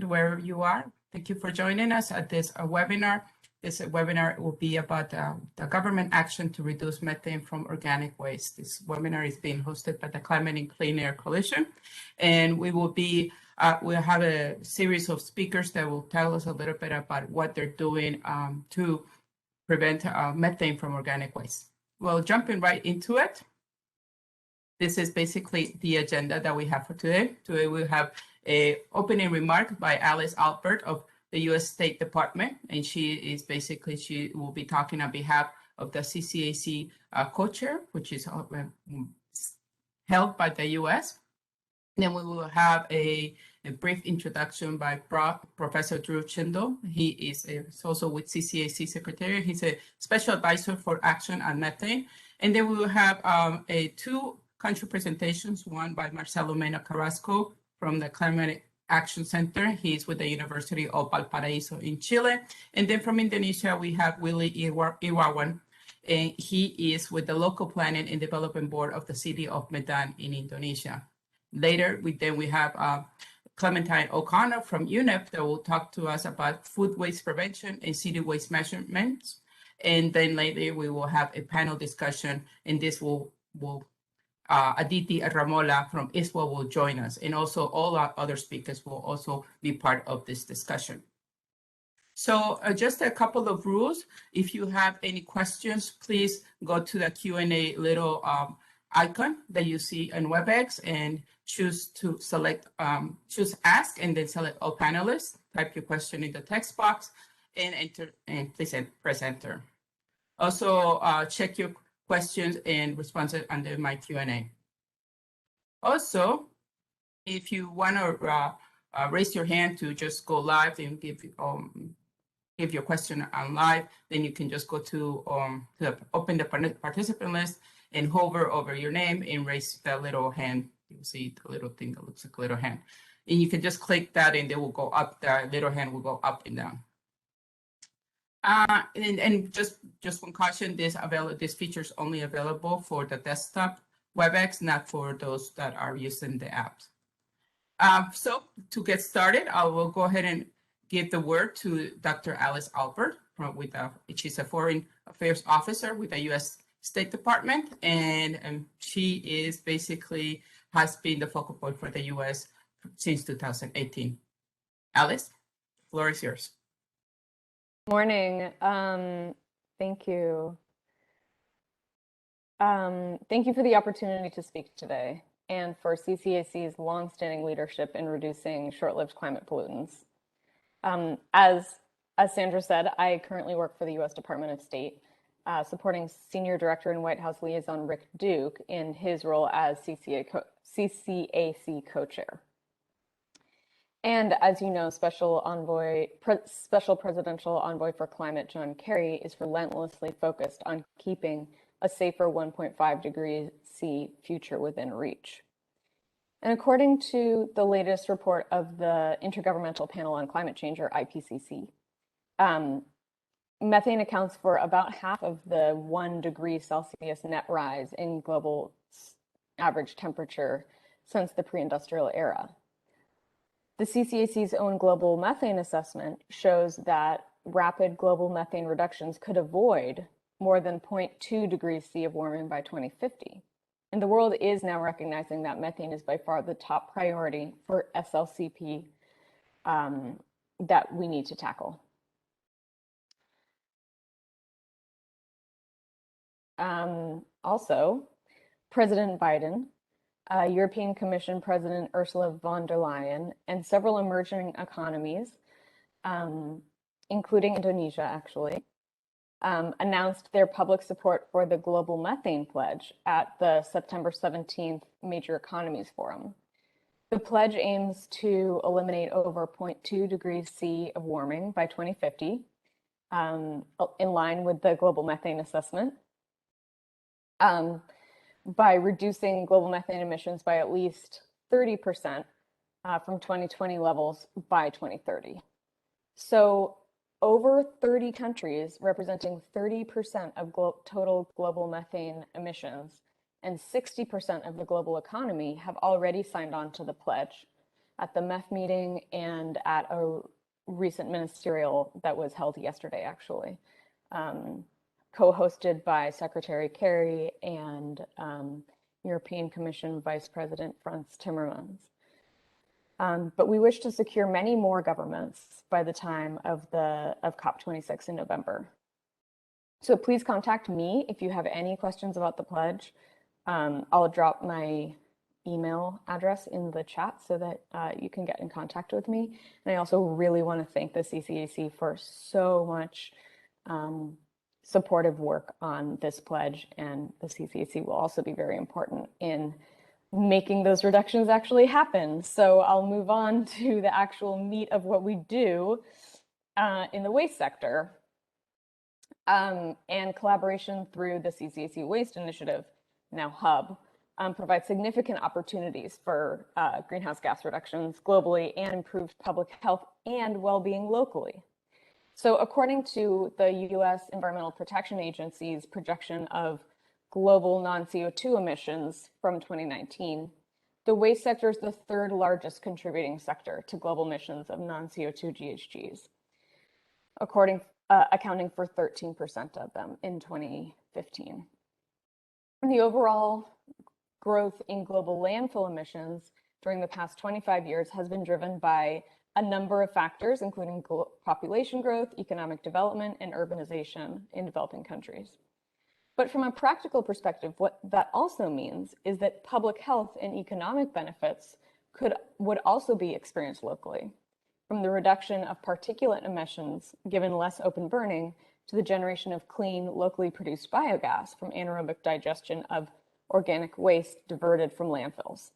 wherever you are. Thank you for joining us at this webinar. This webinar will be about the government action to reduce methane from organic waste. This webinar is being hosted by the Climate and Clean Air Coalition, and we will be we'll have a series of speakers that will tell us a little bit about what they're doing to prevent methane from organic waste. Well, jumping right into it. This is basically the agenda that we have for today. Today we have an opening remark by Alice Albert of the U.S. State Department, and she will be talking on behalf of the CCAC co-chair, which is held by the U.S. Then we will have a brief introduction by Professor Durochendo. He is also with CCAC Secretary. He's a special advisor for action on methane. And then we will have two country presentations, one by Marcelo Mena Carrasco from the Climate Action Center. He's with the University of Valparaiso in Chile. And then from Indonesia, we have Willy Irawan, and he is with the Local Planning and Development Board of the City of Medan in Indonesia. Later, we have Clementine OConnor from UNEP that will talk to us about food waste prevention and city waste measurements. And then later, we will have a panel discussion, and this will Aditi Ramola from ISWA will join us, and also all our other speakers will also be part of this discussion. So just a couple of rules. If you have any questions, please go to the Q&A little icon that you see in WebEx and choose to select, choose ask, and then select all panelists. Type your question in the text box and enter, and please press enter. Also check your questions and responses under my Q&A. Also, if you want to raise your hand to just go live and give your question on live, then you can just go to open the participant list and hover over your name and raise the little hand. You'll see the little thing that looks like a little hand. And you can just click that and it will go up, the little hand will go up and down. And just one caution, this feature is only available for the desktop WebEx, not for those that are using the apps. So to get started, I will go ahead and give the word to Dr. Alice Albert, she's a Foreign Affairs Officer with the U.S. State Department, and she is basically has been the focal point for the U.S. since 2018. Alice, the floor is yours. Morning. Thank you. Thank you for the opportunity to speak today and for CCAC's longstanding leadership in reducing short-lived climate pollutants. As Sandra said, I currently work for the U.S. Department of State, supporting Senior Director and White House Liaison Rick Duke in his role as CCAC co-chair. And as you know, Special Presidential Envoy for Climate John Kerry is relentlessly focused on keeping a safer 1.5 degrees C future within reach. And according to the latest report of the Intergovernmental Panel on Climate Change, or IPCC, methane accounts for about half of the 1 degree Celsius net rise in global average temperature since the pre-industrial era. The CCAC's own global methane assessment shows that rapid global methane reductions could avoid more than 0.2 degrees C of warming by 2050. And the world is now recognizing that methane is by far the top priority for SLCP that we need to tackle. Also, President Biden, European Commission President Ursula von der Leyen, and several emerging economies, including Indonesia actually, announced their public support for the Global Methane Pledge at the September 17th Major Economies Forum. The pledge aims to eliminate over 0.2 degrees C of warming by 2050, in line with the global methane assessment, by reducing global methane emissions by at least 30% from 2020 levels by 2030. So over 30 countries representing 30% of total global methane emissions and 60% of the global economy have already signed on to the pledge, at the MEF meeting and at a recent ministerial that was held yesterday, actually, co-hosted by Secretary Kerry and European Commission Vice President Frans Timmermans. But we wish to secure many more governments by the time of COP26 in November. So please contact me if you have any questions about the pledge. I'll drop my email address in the chat so that you can get in contact with me. And I also really want to thank the CCAC for so much supportive work on this pledge, and the CCAC will also be very important in making those reductions actually happen. So I'll move on to the actual meat of what we do in the waste sector. And collaboration through the CCAC Waste Initiative, now Hub, provides significant opportunities for greenhouse gas reductions globally and improved public health and well-being locally. So according to the US Environmental Protection Agency's projection of global non-CO2 emissions from 2019, the waste sector is the third largest contributing sector to global emissions of non-CO2 GHGs, accounting for 13% of them in 2015. And the overall growth in global landfill emissions during the past 25 years has been driven by a number of factors, including population growth, economic development, and urbanization in developing countries. But from a practical perspective, what that also means is that public health and economic benefits would also be experienced locally, from the reduction of particulate emissions given less open burning to the generation of clean, locally produced biogas from anaerobic digestion of organic waste diverted from landfills.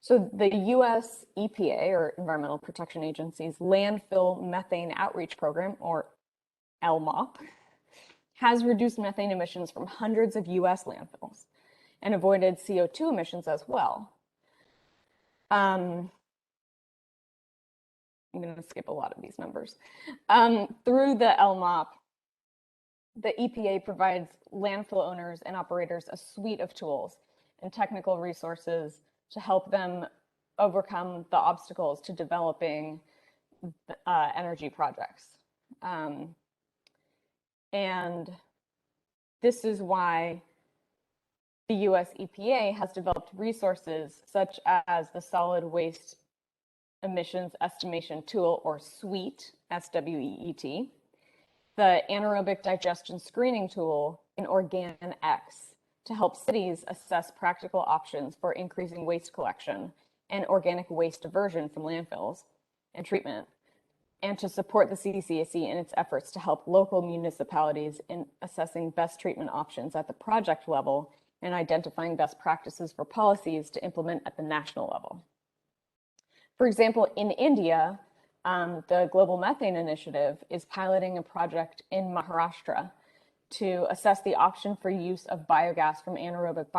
So the US EPA, or Environmental Protection Agency's Landfill Methane Outreach Program, or LMOP, has reduced methane emissions from hundreds of US landfills and avoided CO2 emissions as well. I'm going to skip a lot of these numbers. Through the LMOP, the EPA provides landfill owners and operators a suite of tools and technical resources to help them overcome the obstacles to developing energy projects. And this is why the US EPA has developed resources such as the Solid Waste Emissions Estimation Tool, or SWEET, SWEET, the Anaerobic Digestion Screening Tool in OrganX, to help cities assess practical options for increasing waste collection and organic waste diversion from landfills and treatment, and to support the CCAC in its efforts to help local municipalities in assessing best treatment options at the project level and identifying best practices for policies to implement at the national level. For example, in India, the Global Methane Initiative is piloting a project in Maharashtra to assess the option for use of biogas from anaerobic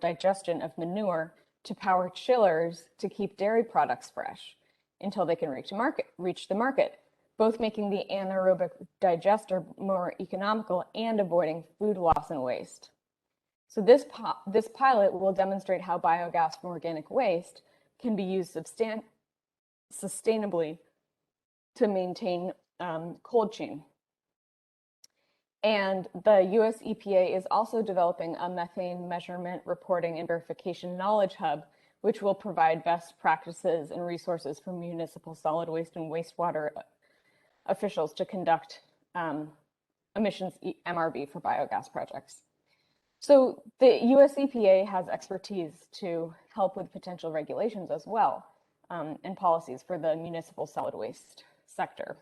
digestion of manure to power chillers to keep dairy products fresh until they can reach the market, both making the anaerobic digester more economical and avoiding food loss and waste. So this pilot will demonstrate how biogas from organic waste can be used sustainably to maintain cold chain. And the US EPA is also developing a methane measurement, reporting, and verification knowledge hub, which will provide best practices and resources for municipal solid waste and wastewater officials to conduct emissions MRV for biogas projects. So the US EPA has expertise to help with potential regulations as well, and policies for the municipal solid waste sector.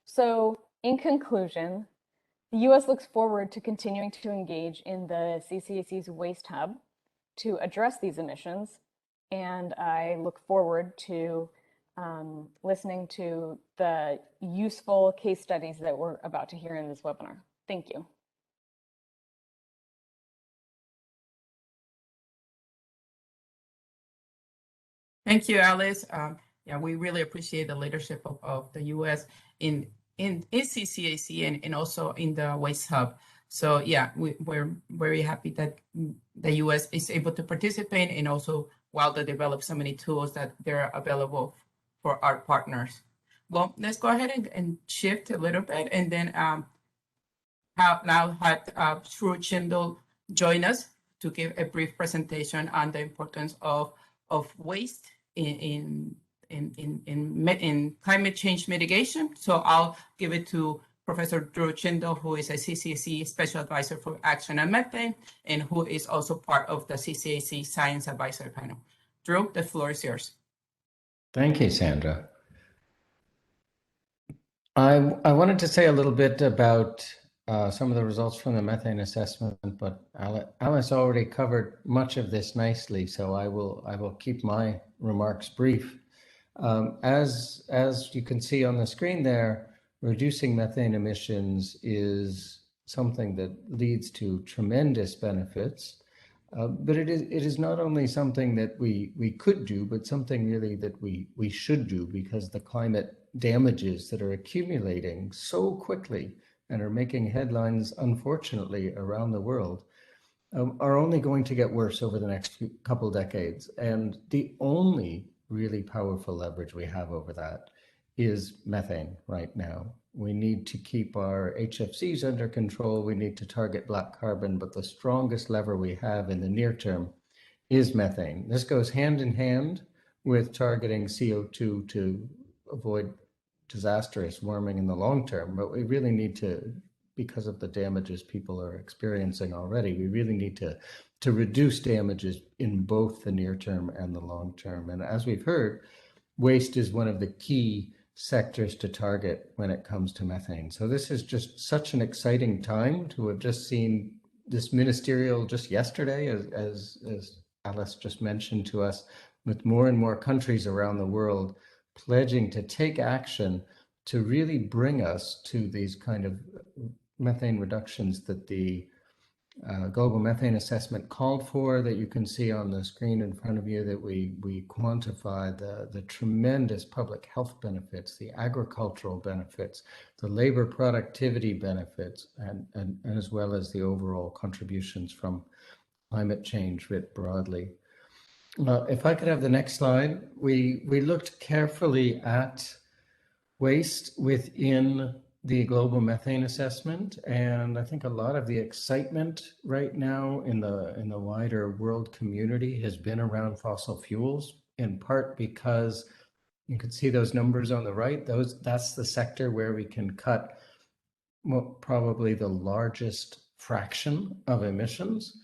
So in conclusion, the US looks forward to continuing to engage in the CCAC's Waste Hub to address these emissions, and I look forward to listening to the useful case studies that we're about to hear in this webinar. Thank you. Thank you, Alice. Yeah, we really appreciate the leadership of the US in CCAC and also in the Waste Hub. So yeah, we're very happy that the US is able to participate and also while they develop so many tools that they're available for our partners. Well, let's go ahead and shift a little bit, and then now had Durochendo join us to give a brief presentation on the importance of waste in climate change mitigation. So I'll give it to Professor Durochendo, who is a CCAC Special Advisor for Action on Methane, and who is also part of the CCAC Science Advisory Panel. Drew, the floor is yours. Thank you, Sandra. I wanted to say a little bit about some of the results from the methane assessment, but Alice already covered much of this nicely, so I will keep my remarks brief. As you can see on the screen there, reducing methane emissions is something that leads to tremendous benefits, but it is not only something that we could do, but something really that we should do, because the climate damages that are accumulating so quickly and are making headlines, unfortunately, around the world, are only going to get worse over the next couple decades. And the only really powerful leverage we have over that is methane right now. We need to keep our HFCs under control. We need to target black carbon, but the strongest lever we have in the near term is methane. This goes hand in hand with targeting CO2 to avoid disastrous warming in the long term, but we really need to, because of the damages people are experiencing already, we really need to reduce damages in both the near term and the long term. And as we've heard, waste is one of the key sectors to target when it comes to methane. So this is just such an exciting time to have just seen this ministerial just yesterday, as Alice just mentioned to us, with more and more countries around the world pledging to take action to really bring us to these kind of methane reductions that the global methane assessment called for, that you can see on the screen in front of you, that we quantify the tremendous public health benefits, the agricultural benefits, the labor productivity benefits, and as well as the overall contributions from climate change writ broadly. If I could have the next slide, we looked carefully at waste within the global methane assessment, and I think a lot of the excitement right now in the wider world community has been around fossil fuels, in part because you can see those numbers on the right. That's the sector where we can cut probably the largest fraction of emissions.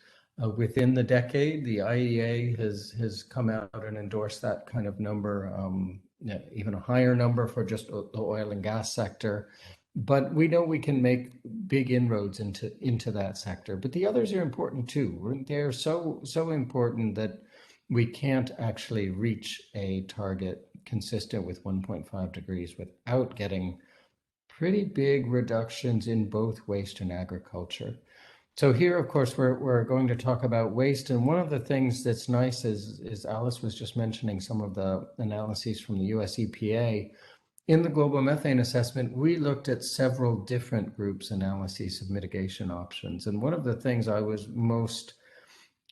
Within the decade, the IEA has come out and endorsed that kind of number, even a higher number for just the oil and gas sector. But we know we can make big inroads into that sector. But the others are important too. They're so important that we can't actually reach a target consistent with 1.5 degrees without getting pretty big reductions in both waste and agriculture. So here, of course, we're going to talk about waste. And one of the things that's nice is Alice was just mentioning some of the analyses from the US EPA. In the global methane assessment, we looked at several different groups' analyses of mitigation options. And one of the things I was most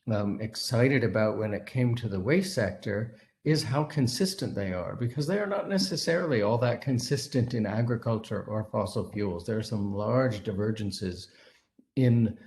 excited about when it came to the waste sector is how consistent they are, because they are not necessarily all that consistent in agriculture or fossil fuels. There are some large divergences in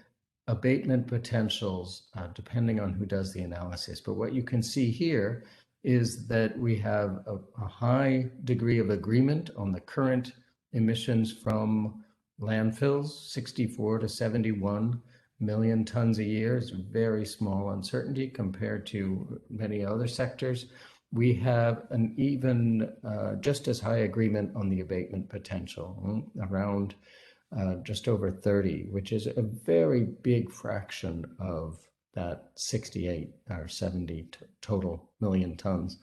abatement potentials, depending on who does the analysis. But what you can see here is that we have a high degree of agreement on the current emissions from landfills, 64 to 71 million tons a year. Is very small uncertainty compared to many other sectors. We have an even just as high agreement on the abatement potential, around just over 30, which is a very big fraction of that 68 or 70 total million tons.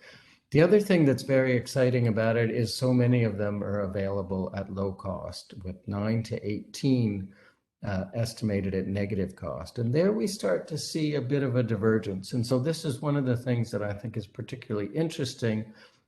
The other thing that's very exciting about it is so many of them are available at low cost, with 9 to 18 estimated at negative cost. And there we start to see a bit of a divergence. And so this is one of the things that I think is particularly interesting,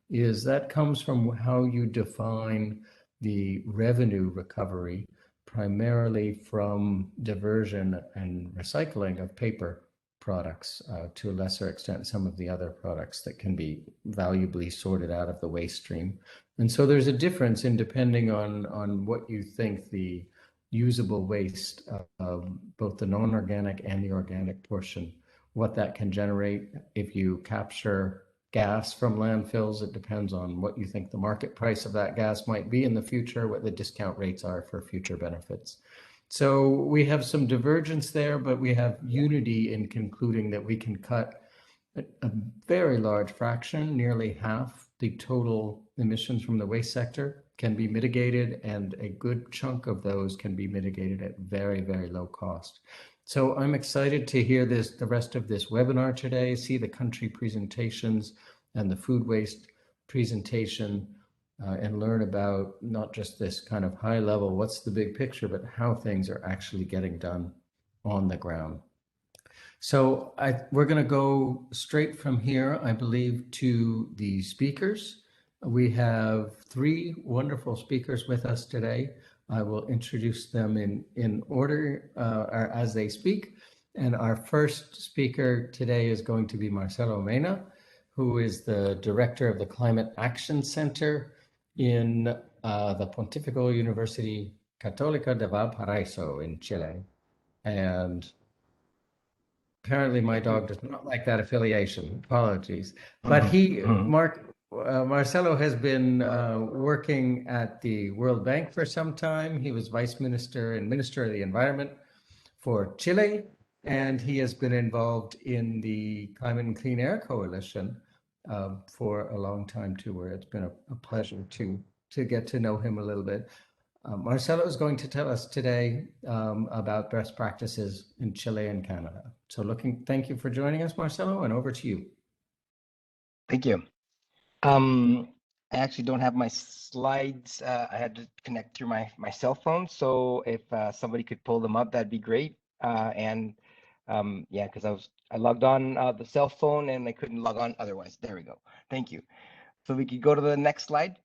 is that comes from how you define the revenue recovery, primarily from diversion and recycling of paper products, to a lesser extent, some of the other products that can be valuably sorted out of the waste stream. And so there's a difference in depending on what you think the usable waste, both the non-organic and the organic portion, what that can generate. If you capture gas from landfills, it depends on what you think the market price of that gas might be in the future, what the discount rates are for future benefits. So we have some divergence there, but we have unity in concluding that we can cut a very large fraction, nearly half the total emissions from the waste sector can be mitigated, and a good chunk of those can be mitigated at very, very low cost. So I'm excited to hear the rest of this webinar today, see the country presentations and the food waste presentation, and learn about not just this kind of high level, what's the big picture, but how things are actually getting done on the ground. So we're going to go straight from here, I believe, to the speakers. We have 3 wonderful speakers with us today. I will introduce them in order or as they speak. And our first speaker today is going to be Marcelo Mena, who is the director of the Climate Action Center in the Pontifical University Católica de Valparaíso in Chile. And apparently my dog does not like that affiliation. Apologies. But Marcelo has been working at the World Bank for some time. He was Vice Minister and Minister of the Environment for Chile, and he has been involved in the Climate and Clean Air Coalition for a long time too, where it's been a pleasure to get to know him a little bit. Marcelo is going to tell us today about best practices in Chile and Canada. So thank you for joining us, Marcelo, and over to you. Thank you. I actually don't have my slides. I had to connect through my cell phone. So if somebody could pull them up, that'd be great. Yeah, because I logged on the cell phone and I couldn't log on otherwise. There we go. Thank you. So we could go to the next slide.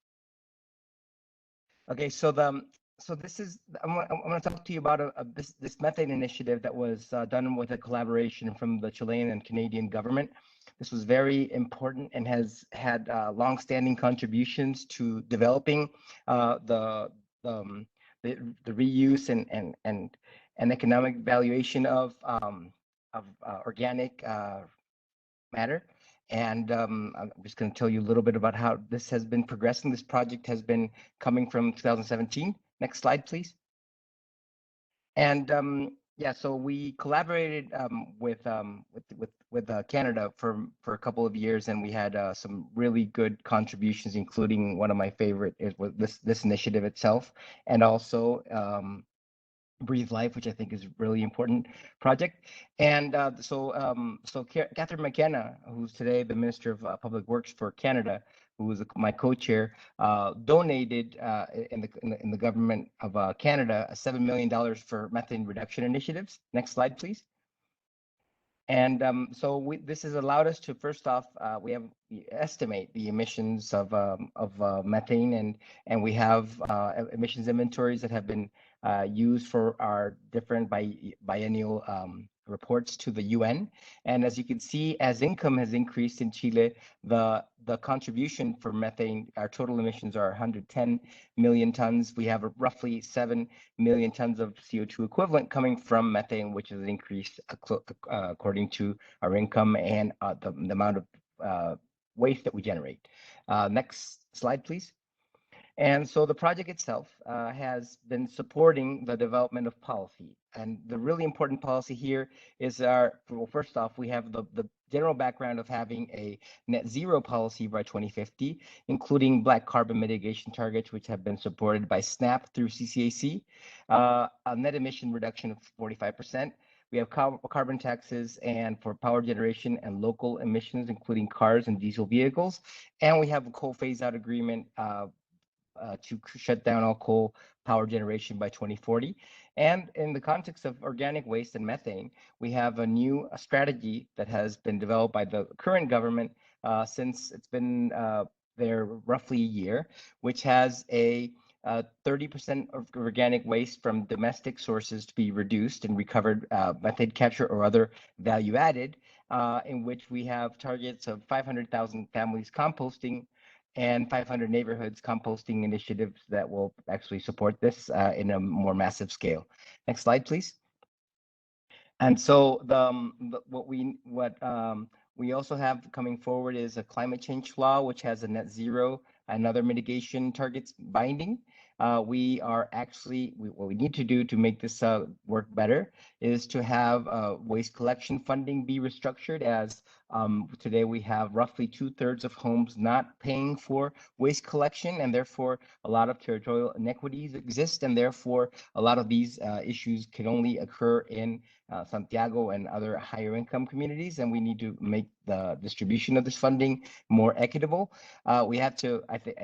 Okay, so this is I'm going to talk to you about this methane initiative that was done with a collaboration from the Chilean and Canadian government. This was very important and has had long-standing contributions to developing the reuse and economic valuation of organic matter. And I'm just going to tell you a little bit about how this has been progressing. This project has been coming from 2017. Next slide, please. And yeah, so we collaborated with Canada for a couple of years, and we had some really good contributions, including one of my favorite is this initiative itself, and also Breathe Life, which I think is a really important project. And so Catherine McKenna, who's today the Minister of Public Works for Canada, who was my co-chair, donated in the government of Canada $7 million for methane reduction initiatives. Next slide, please. And so this has allowed us to, first off, we estimate the emissions of methane, and we have emissions inventories that have been used for our different biennial reports to the UN. And as you can see, as income has increased in Chile, the contribution for methane, our total emissions are 110 million tons. We have roughly 7 million tons of CO2 equivalent coming from methane, which is an increase according to our income and the amount of waste that we generate. Next slide, please. And so the project itself has been supporting the development of policy. And the really important policy here is first off, we have the general background of having a net zero policy by 2050, including black carbon mitigation targets, which have been supported by SNAP through CCAC, a net emission reduction of 45%. We have carbon taxes and for power generation and local emissions, including cars and diesel vehicles. And we have a coal phase-out agreement to shut down all coal power generation by 2040. And in the context of organic waste and methane, we have a new strategy that has been developed by the current government since it's been there roughly a year, which has a 30% of organic waste from domestic sources to be reduced and recovered methane capture or other value added, in which we have targets of 500,000 families composting and 500 neighborhoods composting initiatives that will actually support this in a more massive scale. Next slide, please. And so what we also have coming forward is a climate change law, which has a net zero and other mitigation targets binding. We are actually, what we need to do to make this work better is to have waste collection funding be restructured, as today we have roughly 2/3 of homes not paying for waste collection, and therefore a lot of territorial inequities exist, and therefore a lot of these issues can only occur in Santiago and other higher income communities, and we need to make the distribution of this funding more equitable. We have to, I think,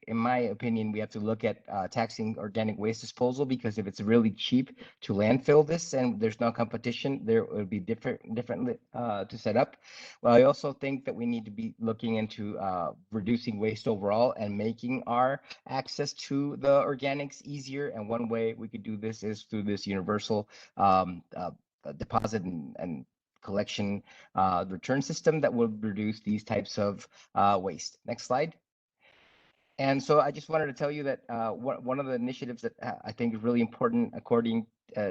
in my opinion, we have to look at taxing organic waste disposal, because if it's really cheap to landfill this and there's no competition, there will be differently to set up. Well, I also think that we need to be looking into reducing waste overall and making our access to the organics easier. And one way we could do this is through this universal deposit and collection return system that will reduce these types of waste. Next slide. And so I just wanted to tell you that one of the initiatives that I think is really important, according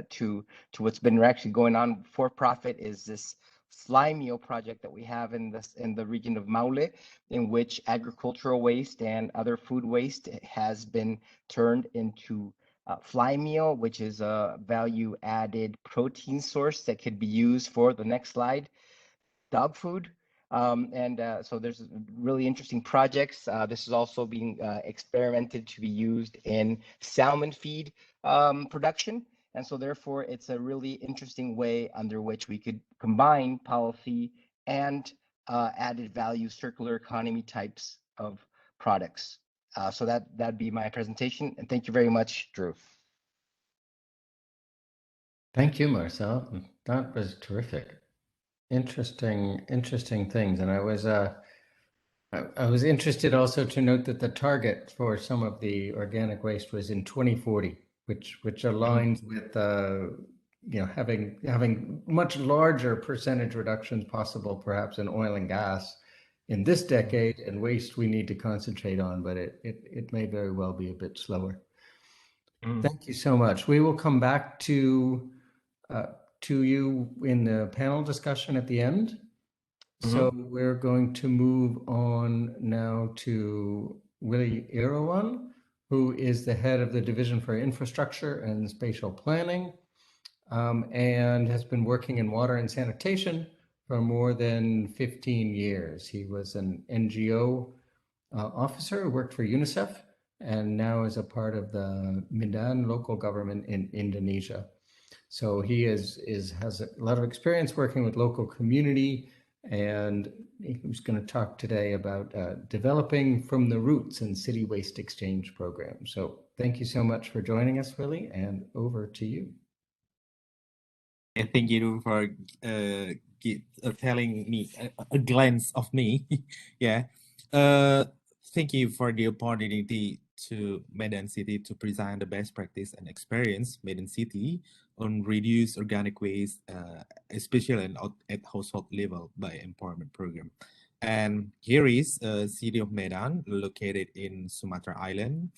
to what's been actually going on for profit, is this fly meal project that we have in the region of Maule, in which agricultural waste and other food waste has been turned into fly meal, which is a value added protein source that could be used for the next slide, dog food. So there's really interesting projects. This is also being experimented to be used in salmon feed production. And so therefore, it's a really interesting way under which we could combine policy and added value circular economy types of products. So that'd be my presentation. And thank you very much, Drew. Thank you, Marcel. That was terrific. Interesting things. And I was interested also to note that the target for some of the organic waste was in 2040, which aligns with having much larger percentage reductions possible, perhaps in oil and gas in this decade, and waste we need to concentrate on, but it may very well be a bit slower. Thank you so much. We will come back to you in the panel discussion at the end. So we're going to move on now to Willie Irawan, who is the head of the Division for Infrastructure and Spatial Planning, and has been working in water and sanitation for more than 15 years. He was an NGO officer who worked for UNICEF, and now is a part of the Medan local government in Indonesia. So he has a lot of experience working with local community, and he's going to talk today about developing from the roots and city waste exchange program. So thank you so much for joining us, Willie, and over to you. And thank you for telling me a glance of me. Yeah. Thank you for the opportunity to Medan City to present the best practice and experience Medan City on reduce organic waste, especially at household level by empowerment program. And here is city of Medan, located in Sumatra Island,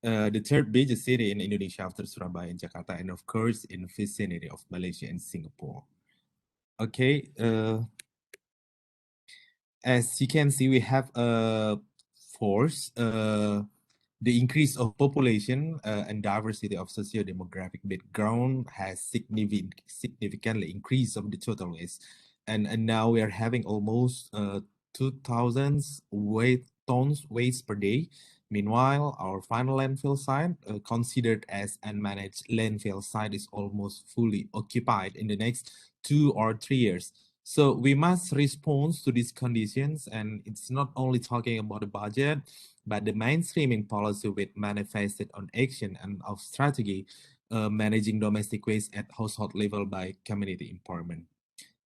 the third biggest city in Indonesia after Surabaya and Jakarta, and of course in vicinity of Malaysia and Singapore. Okay, as you can see, we have a force. The increase of population and diversity of socio-demographic background has significantly increased of the total waste, and now we are having almost 2,000 tons waste per day. Meanwhile, our final landfill site, considered as unmanaged landfill site, is almost fully occupied in the next 2 or 3 years. So we must respond to these conditions, and it's not only talking about the budget, but the mainstreaming policy with manifested on action and of strategy, managing domestic waste at household level by community empowerment.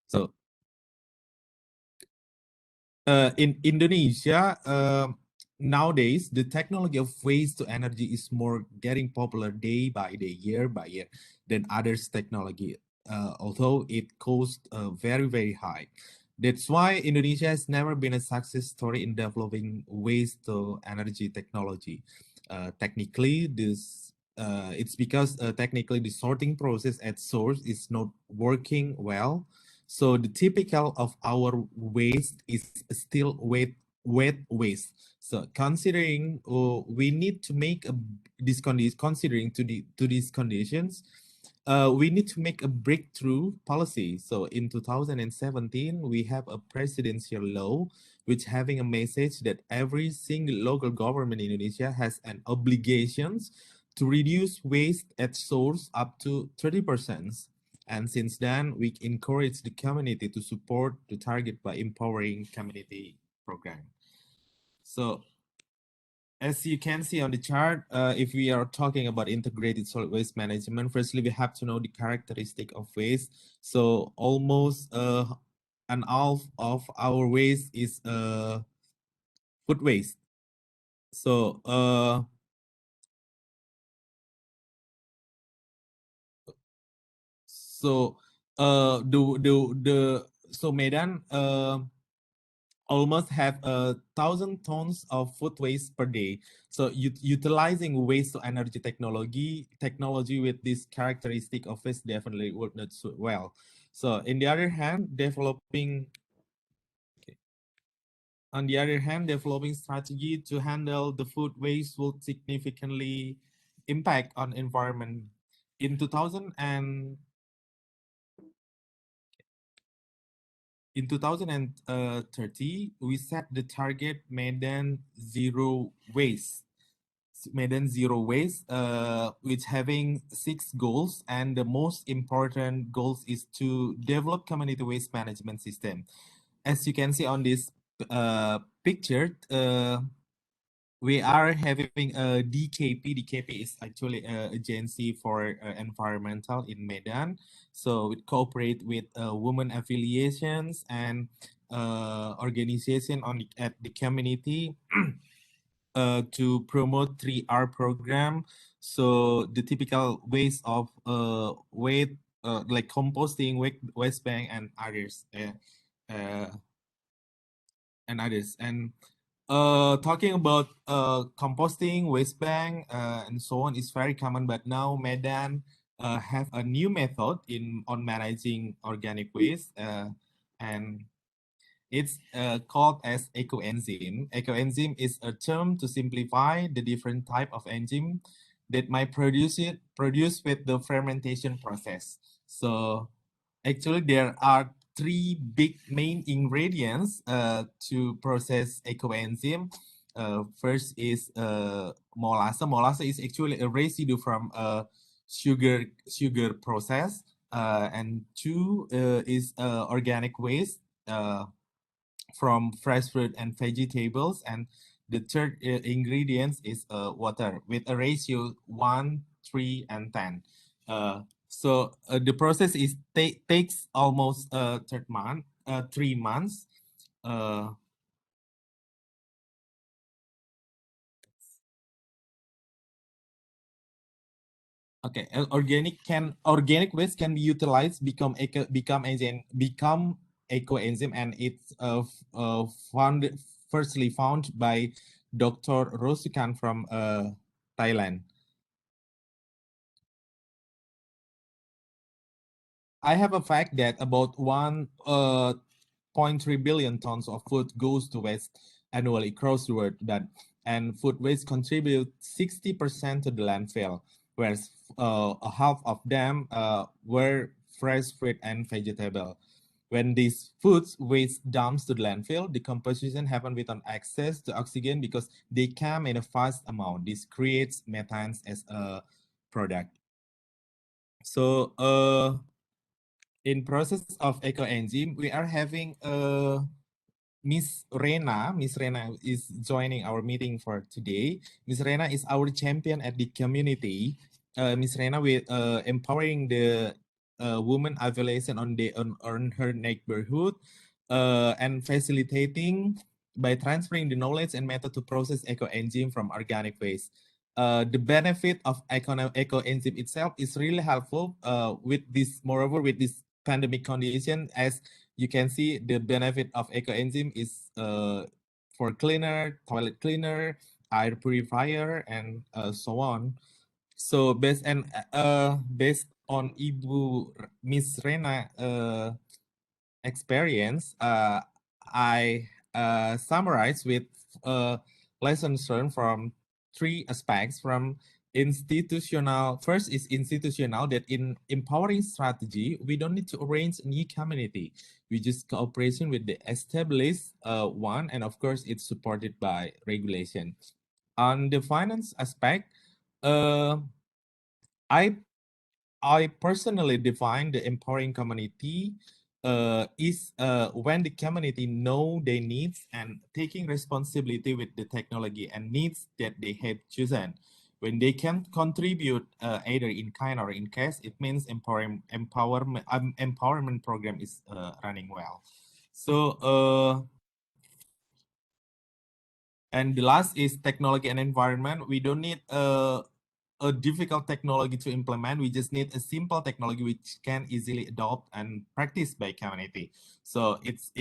So in Indonesia, nowadays, the technology of waste to energy is more getting popular day by day, year by year than others technology, although it costs very, very high. That's why Indonesia has never been a success story in developing waste to energy technology. Technically, it's because technically the sorting process at source is not working well. So the typical of our waste is still wet waste. So considering we need to make this considering to these conditions, we need to make a breakthrough policy. So in 2017, we have a presidential law which having a message that every single local government in Indonesia has an obligations to reduce waste at source up to 30%. And since then, we encourage the community to support the target by empowering community program. So as you can see on the chart, if we are talking about integrated solid waste management, firstly, we have to know the characteristic of waste. So almost an half of our waste is food waste. So Medan almost have 1,000 tons of food waste per day. So utilizing waste to energy technology with this characteristic of waste definitely work not so well. So in the other hand, developing strategy to handle the food waste will significantly impact on environment. In 2030, we set the target Medan zero waste. Medan zero waste, which having 6 goals, and the most important goals is to develop community waste management system. As you can see on this picture, we are having a DKP. DKP is actually an agency for environmental in Medan. So we cooperate with women affiliations and organization at the community to promote 3R program. So the typical ways of like composting, waste bank, and others. Talking about composting, waste bank, and so on is very common, but now Medan have a new method on managing organic waste, and it's called as Ecoenzyme. Ecoenzyme is a term to simplify the different type of enzyme that might produce with the fermentation process. So actually there are 3 big main ingredients to process ecoenzyme. First is molasses. Molasses is actually a residue from sugar process, and 2 is organic waste from fresh fruit and vegetables, and the third ingredient is water with a ratio 1, 3, and 10. So the process is takes almost 3 months. Okay, organic waste can be utilized, become ecoenzyme, and it's firstly found by Dr. Rosukan from Thailand. I have a fact that about 1.3 billion tons of food goes to waste annually across the world, and food waste contribute 60% to the landfill, whereas half of them were fresh fruit and vegetable. When these foods waste dumps to the landfill, decomposition happens without access to oxygen because they come in a fast amount. This creates methane as a product. So in process of Ecoenzyme, we are having Miss Rena. Miss Rena is joining our meeting for today. Miss Rena is our champion at the community. Miss Rena will empowering the women affiliation on her neighborhood and facilitating by transferring the knowledge and method to process ecoenzyme from organic waste. The benefit of ecoenzyme itself is really helpful with this, moreover, with this pandemic condition. As you can see, the benefit of ecoenzyme is for cleaner, toilet cleaner, air purifier, and so on. So based on Ibu Miss Rena experience, I summarize with lessons learned from 3 aspects. From institutional, first is institutional, that in empowering strategy, we don't need to arrange a new community. We just cooperation with the established one, and of course it's supported by regulation. On the finance aspect, I personally define the empowering community is when the community know their needs and taking responsibility with the technology and needs that they have chosen. When they can contribute either in kind or in cash, it means empowerment program is running well. So and the last is technology and environment. We don't need a difficult technology to implement. We just need a simple technology which can easily adopt and practice by community. So it's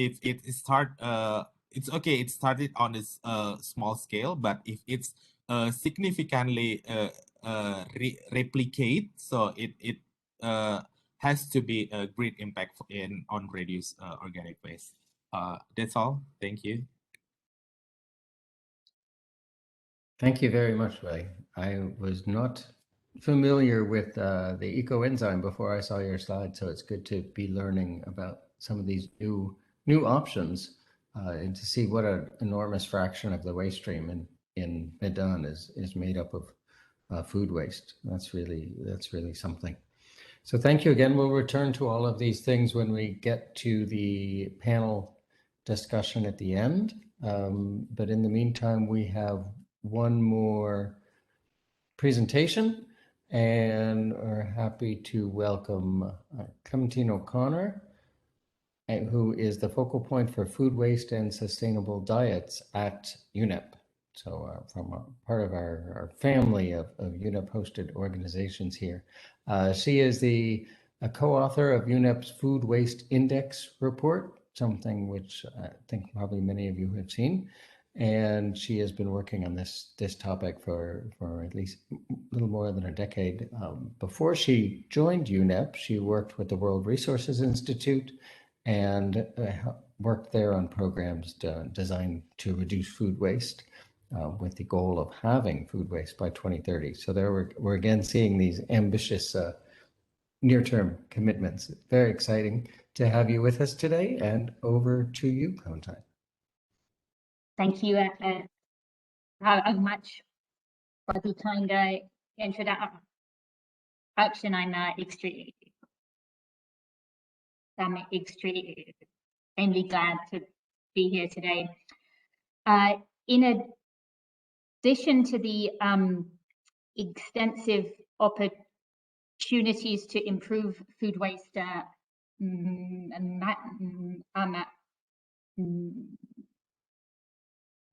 okay. It started on this small scale, but if it's significantly replicate, so it has to be a great impact on reduce organic waste. That's all. Thank you. Thank you very much, Ray. I was not familiar with the Ecoenzyme before I saw your slide, so it's good to be learning about some of these new options and to see what an enormous fraction of the waste stream in Medan is made up of food waste. That's really something. So thank you again. We'll return to all of these things when we get to the panel discussion at the end. But in the meantime, we have one more presentation, and are happy to welcome Clementine OConnor, who is the focal point for food waste and sustainable diets at UNEP. So from part of our family of UNEP hosted organizations here. She is a co-author of UNEP's Food Waste Index report, something which I think probably many of you have seen. And she has been working on this topic for at least a little more than a decade. Before she joined UNEP, she worked with the World Resources Institute and worked there on programs designed to reduce food waste with the goal of halving food waste by 2030. So there we're again seeing these ambitious near-term commitments. Very exciting to have you with us today, and over to you, Clementine. Thank you very much for the kind introduction. I'm extremely glad to be here today. In addition to the extensive opportunities to improve food waste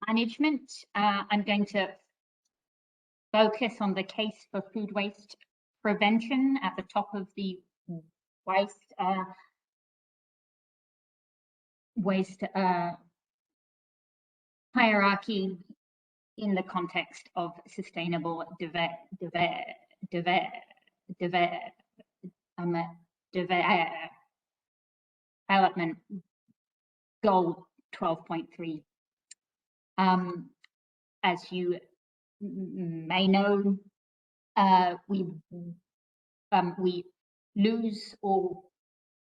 management, I'm going to focus on the case for food waste prevention at the top of the waste hierarchy in the context of sustainable development goal 12.3. As you may know, we lose or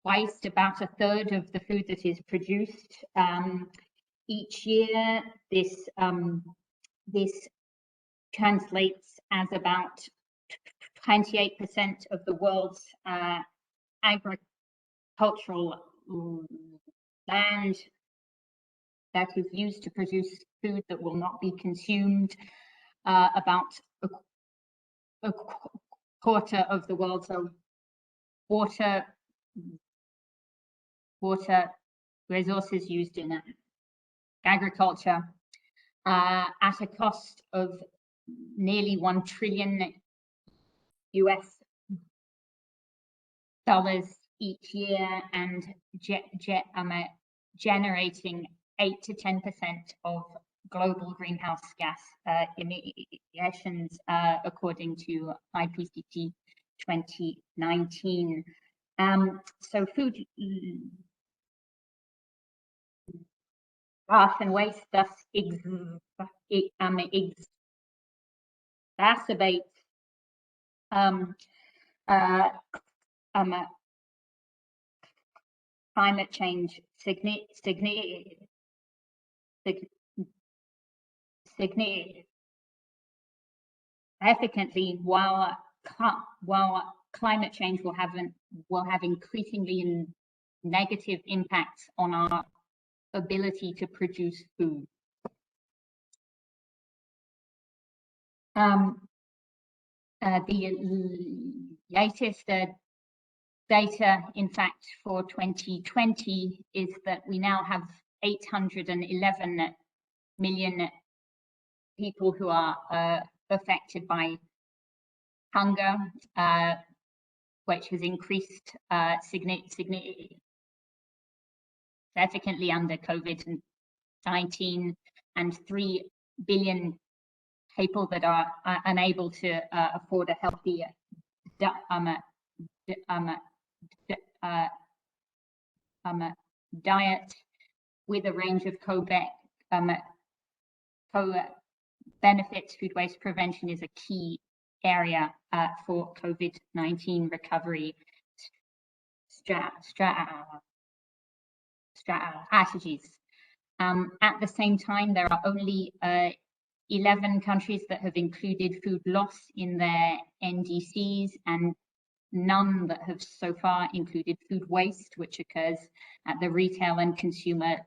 waste about a third of the food that is produced each year. This translates as about 28% of the world's agricultural land that is used to produce food that will not be consumed. About a quarter of the world's water resources used in agriculture at a cost of nearly $1 trillion each year, and generating 8 to 10% of global greenhouse gas emissions, according to IPCC 2019. So food loss and waste thus exacerbates climate change significantly, while climate change will have increasingly negative impacts on our ability to produce food. The latest data, in fact, for 2020 is that we now have 811 million people who are affected by hunger, which has increased significantly under COVID-19, and 3 billion people that are unable to afford a healthy diet, with a range of benefits. Food waste prevention is a key area for COVID-19 recovery strategies. At the same time, there are only 11 countries that have included food loss in their NDCs, and none that have so far included food waste, which occurs at the retail and consumer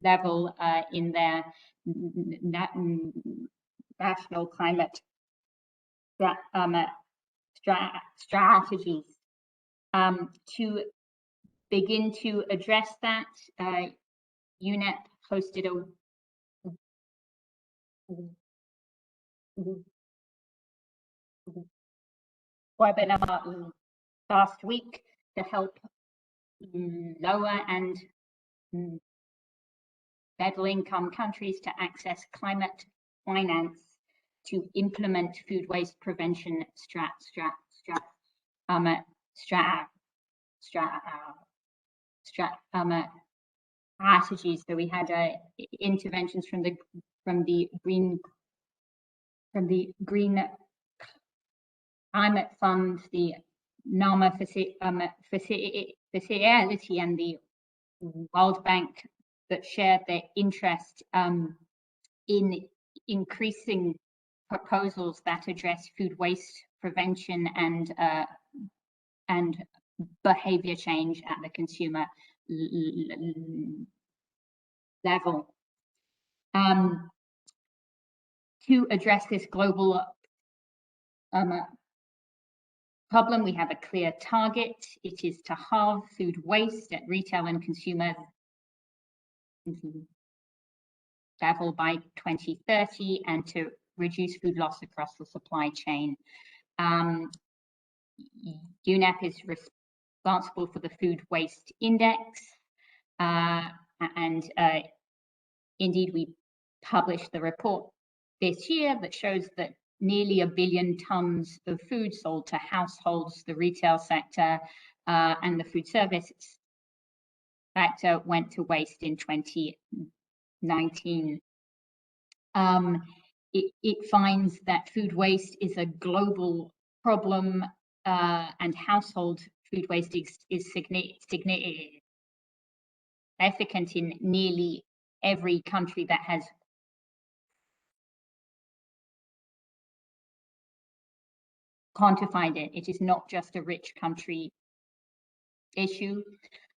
level in their national climate strategies. To begin to address that, UNEP hosted a webinar last week to help lower and middle income countries to access climate finance to implement food waste prevention strategies. So we had interventions from the Green Climate Fund, the NAMA facility, and the World Bank, that shared their interest in increasing proposals that address food waste prevention and behavior change at the consumer level. To address this global problem, we have a clear target. It is to halve food waste at retail and consumer level by 2030, and to reduce food loss across the supply chain. UNEP is responsible for the Food Waste Index, and indeed we published the report this year that shows that nearly 1 billion tons of food sold to households, the retail sector, and the food service sector went to waste in 2019. It finds that food waste is a global problem, and household food waste is significant in nearly every country that has quantified it. It is not just a rich country issue,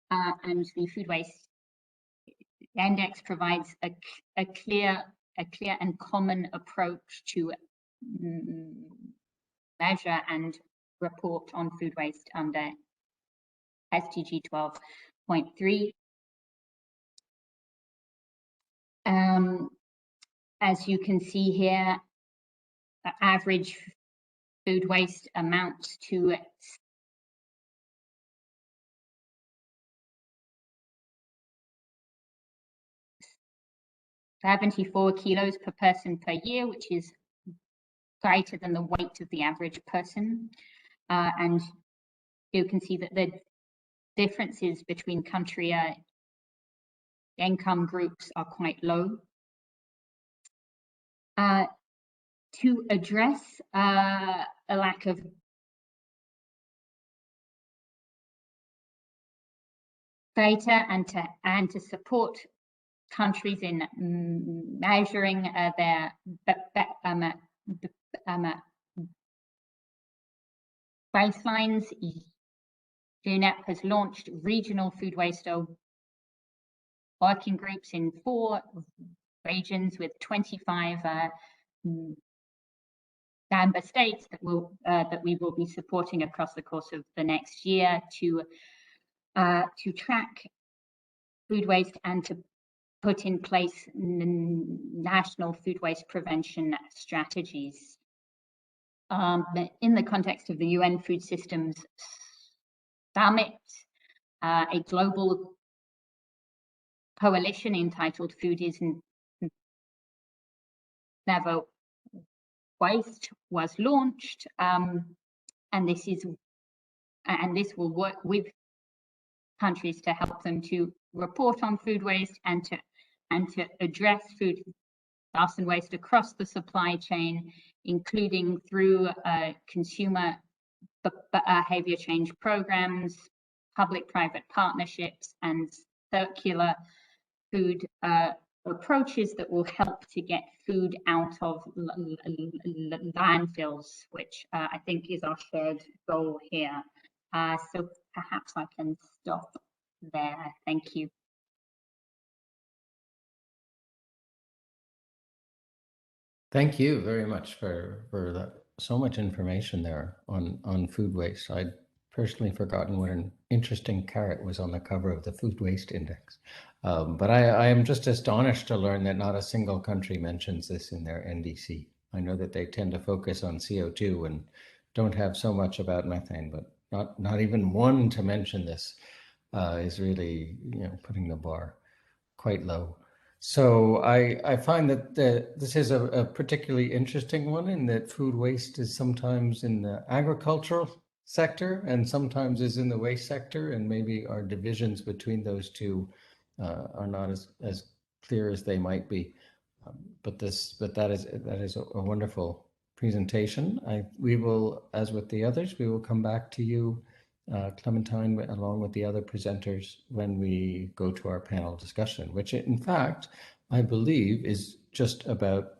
and the Food Waste Index provides a clear and common approach to measure and report on food waste under SDG 12. 0.3. As you can see here, the average food waste amounts to 74 kilos per person per year, which is greater than the weight of the average person. And you can see that the differences between country income groups are quite low. To address a lack of data and to support countries in measuring their baselines, UNEP has launched regional food waste working groups in 4 regions with 25 member states that we will be supporting across the course of the next year to track food waste and to put in place national food waste prevention strategies. In the context of the UN Food Systems Summit, a global coalition entitled Food is Never Waste was launched, and this will work with countries to help them to report on food waste and to address food loss and waste across the supply chain, including through consumer behavior change programs, public-private partnerships, and circular food approaches that will help to get food out of landfills, which I think is our shared goal here. So perhaps I can stop there. Thank you. Thank you very much for that. So much information there on food waste. I'd personally forgotten what an interesting carrot was on the cover of the Food Waste Index. But I am just astonished to learn that not a single country mentions this in their NDC. I know that they tend to focus on CO2 and don't have so much about methane, but not even one to mention this is really, putting the bar quite low. So I find that this is a particularly interesting one in that food waste is sometimes in the agricultural sector and sometimes is in the waste sector, and maybe our divisions between those two are not as clear as they might be. But that is a wonderful presentation. We will, as with the others, we will come back to you, Clementine, along with the other presenters when we go to our panel discussion, which in fact, I believe is just about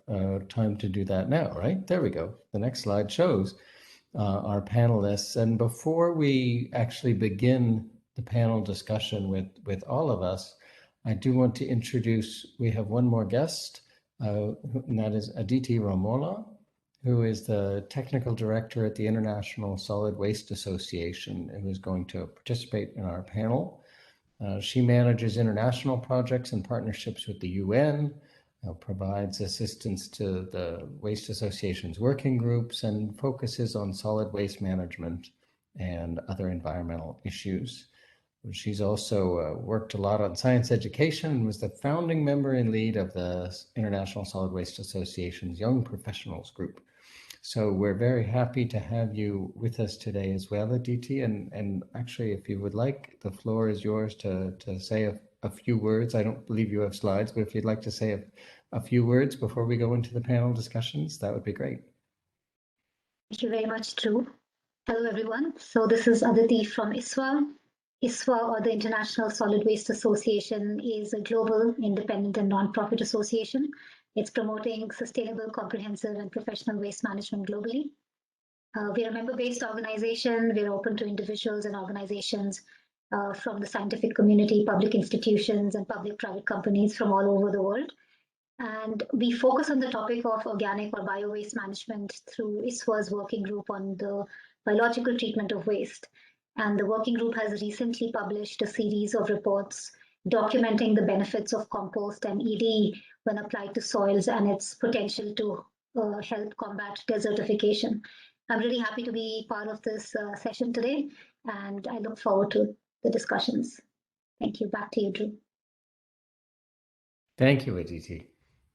time to do that now, right? There we go. The next slide shows our panelists. And before we actually begin the panel discussion with all of us, I do want to introduce, we have one more guest, and that is Aditi Ramola, who is the technical director at the International Solid Waste Association, and who is going to participate in our panel. She manages international projects and partnerships with the UN, provides assistance to the Waste Association's working groups, and focuses on solid waste management and other environmental issues. She's also worked a lot on science education and was the founding member and lead of the International Solid Waste Association's Young Professionals Group. So we're very happy to have you with us today as well, Aditi. And actually, if you would like, the floor is yours to say a few words. I don't believe you have slides, but if you'd like to say a few words before we go into the panel discussions, that would be great. Thank you very much, Drew. Hello, everyone. So this is Aditi from ISWA. ISWA, or the International Solid Waste Association, is a global, independent and non-profit association. It's promoting sustainable, comprehensive and professional waste management globally. We're a member-based organization. We're open to individuals and organizations from the scientific community, public institutions and public-private companies from all over the world. And we focus on the topic of organic or bio-waste management through ISWA's working group on the biological treatment of waste. And the working group has recently published a series of reports documenting the benefits of compost and ED when applied to soils and its potential to help combat desertification. I'm really happy to be part of this session today, and I look forward to the discussions. Thank you. Back to you, Drew. Thank you, Aditi.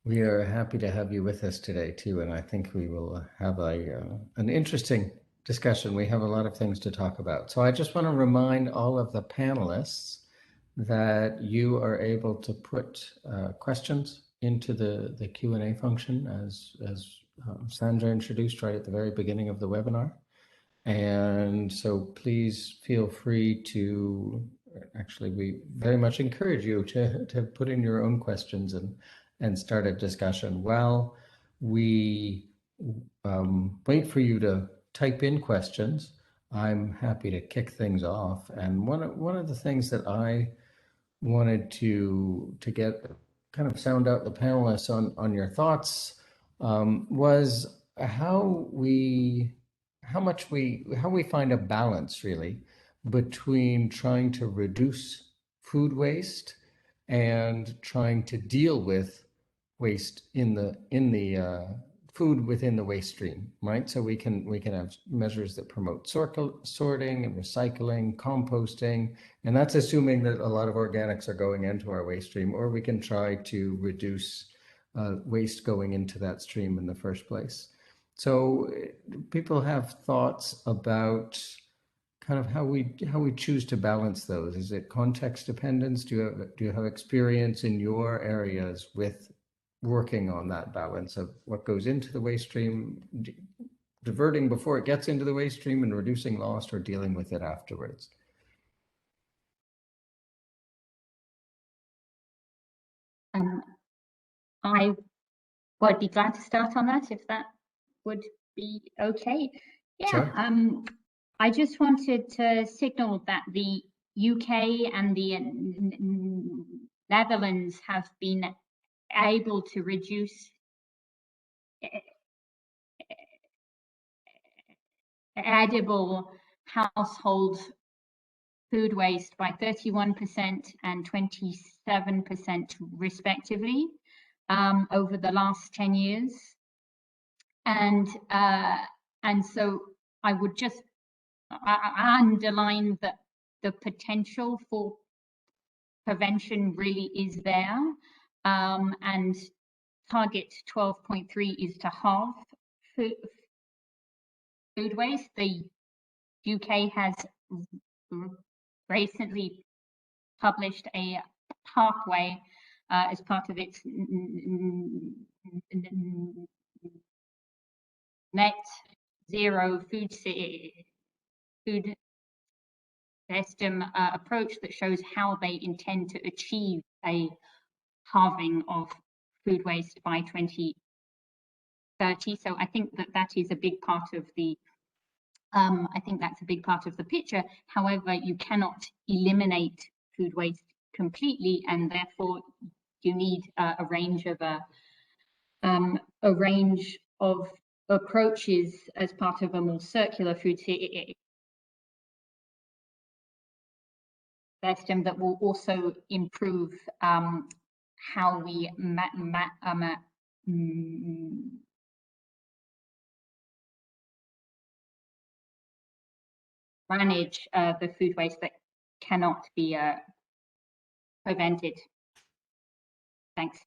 We are happy to have you with us today too, and I think we will have an interesting discussion. We have a lot of things to talk about. So I just want to remind all of the panelists that you are able to put questions into the Q&A function as Sandra introduced right at the very beginning of the webinar. And so please feel free to, actually, we very much encourage you to put in your own questions and start a discussion. While we wait for you to type in questions, I'm happy to kick things off. And one of the things that I wanted to get kind of sound out the panelists on your thoughts was how we find a balance really between trying to reduce food waste and trying to deal with waste in the food within the waste stream, right? So we can have measures that promote sorting and recycling, composting, and that's assuming that a lot of organics are going into our waste stream, or we can try to reduce waste going into that stream in the first place. So people have thoughts about kind of how we choose to balance those. Is it context dependence? Do you have experience in your areas with working on that balance of what goes into the waste stream, diverting before it gets into the waste stream and reducing loss, or dealing with it afterwards? I would be glad to start on that if that would be okay. Yeah, sure. I just wanted to signal that the UK and the Netherlands have been able to reduce edible household food waste by 31% and 27% respectively over the last 10 years. And so I would just underline that the potential for prevention really is there. And target 12.3 is to halve food waste. The UK has recently published a pathway as part of its net zero food system approach that shows how they intend to achieve a halving of food waste by 2030. So I think that is a big part of the I think that's a big part of the picture. However, you cannot eliminate food waste completely, and therefore you need a range of approaches as part of a more circular food system that will also improve how we manage the food waste that cannot be prevented. Thanks.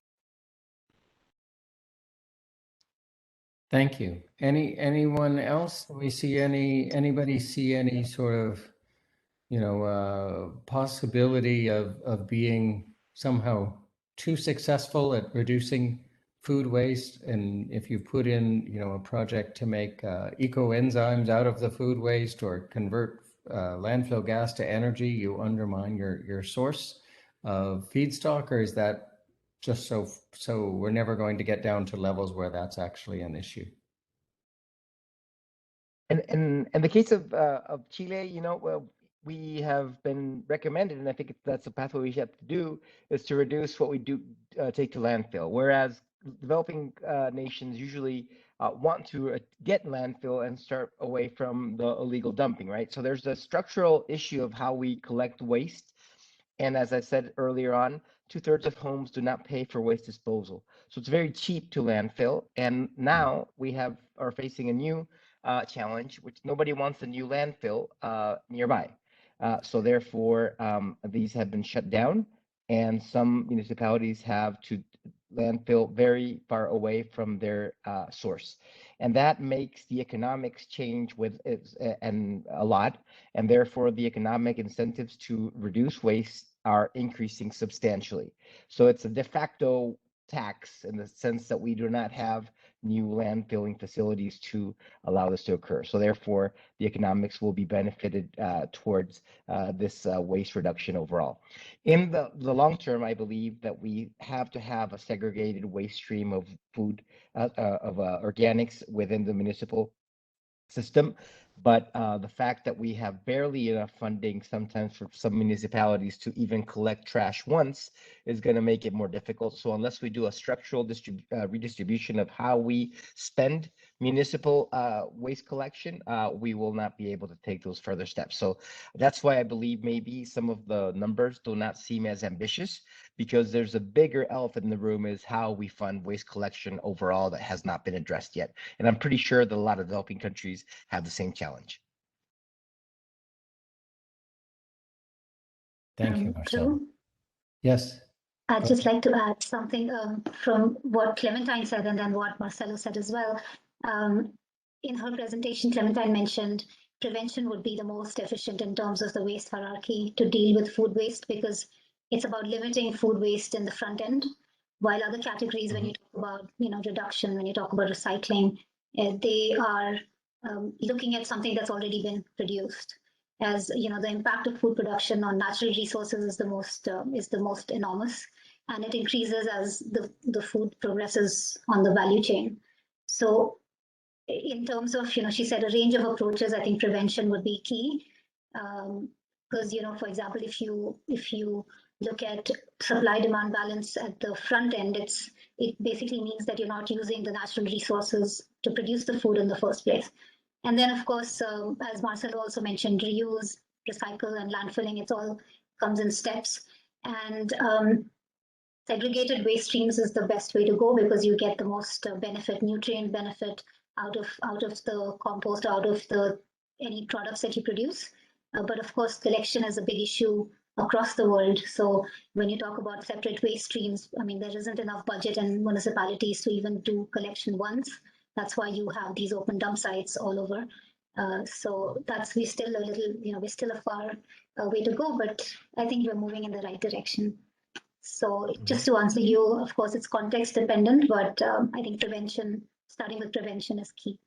Thank you. Anyone else? We see anybody see any sort of, possibility of being somehow too successful at reducing food waste? And if you put in, a project to make ecoenzymes out of the food waste or convert landfill gas to energy, you undermine your source of feedstock? Or is that just so we're never going to get down to levels where that's actually an issue? And in the case of Chile, well, we have been recommended, and I think that's the pathway we have to do, is to reduce what we do take to landfill. Whereas developing nations usually want to get landfill and start away from the illegal dumping, right? So there's a structural issue of how we collect waste. And as I said earlier on, 2/3 of homes do not pay for waste disposal. So it's very cheap to landfill. And now we are facing a new challenge, which nobody wants a new landfill nearby. So therefore, these have been shut down, and some municipalities have to landfill very far away from their source. And that makes the economics change and a lot, and therefore the economic incentives to reduce waste are increasing substantially. So it's a de facto tax in the sense that we do not have new landfilling facilities to allow this to occur. So therefore, the economics will be benefited towards this waste reduction overall. In the long term, I believe that we have to have a segregated waste stream of food, of organics within the municipal system. But the fact that we have barely enough funding sometimes for some municipalities to even collect trash once is going to make it more difficult. So unless we do a structural redistribution of how we spend municipal waste collection, we will not be able to take those further steps. So that's why I believe maybe some of the numbers do not seem as ambitious, because there's a bigger elephant in the room is how we fund waste collection overall that has not been addressed yet. And I'm pretty sure that a lot of developing countries have the same challenge. Thank you, Marcelo. Drew, Yes. I'd just like to add something from what Clementine said and then what Marcelo said as well. In her presentation, Clementine mentioned prevention would be the most efficient in terms of the waste hierarchy to deal with food waste, because it's about limiting food waste in the front end, while other categories, when you talk about reduction, when you talk about recycling, they are looking at something that's already been produced. As the impact of food production on natural resources is the most enormous, and it increases as the food progresses on the value chain. So in terms of, she said a range of approaches, I think prevention would be key. Because, for example, if you look at supply demand balance at the front end, it basically means that you're not using the natural resources to produce the food in the first place. And then, of course, as Marcelo also mentioned, reuse, recycle, and landfilling, it all comes in steps. And segregated waste streams is the best way to go, because you get the most nutrient benefit out of the compost, out of any products that you produce. But of course, collection is a big issue across the world. So when you talk about separate waste streams, I mean, there isn't enough budget in municipalities to even do collection once. That's why you have these open dump sites all over. So we're still a far way to go, but I think we're moving in the right direction. So just to answer you, of course, it's context dependent, but I think starting with prevention is key.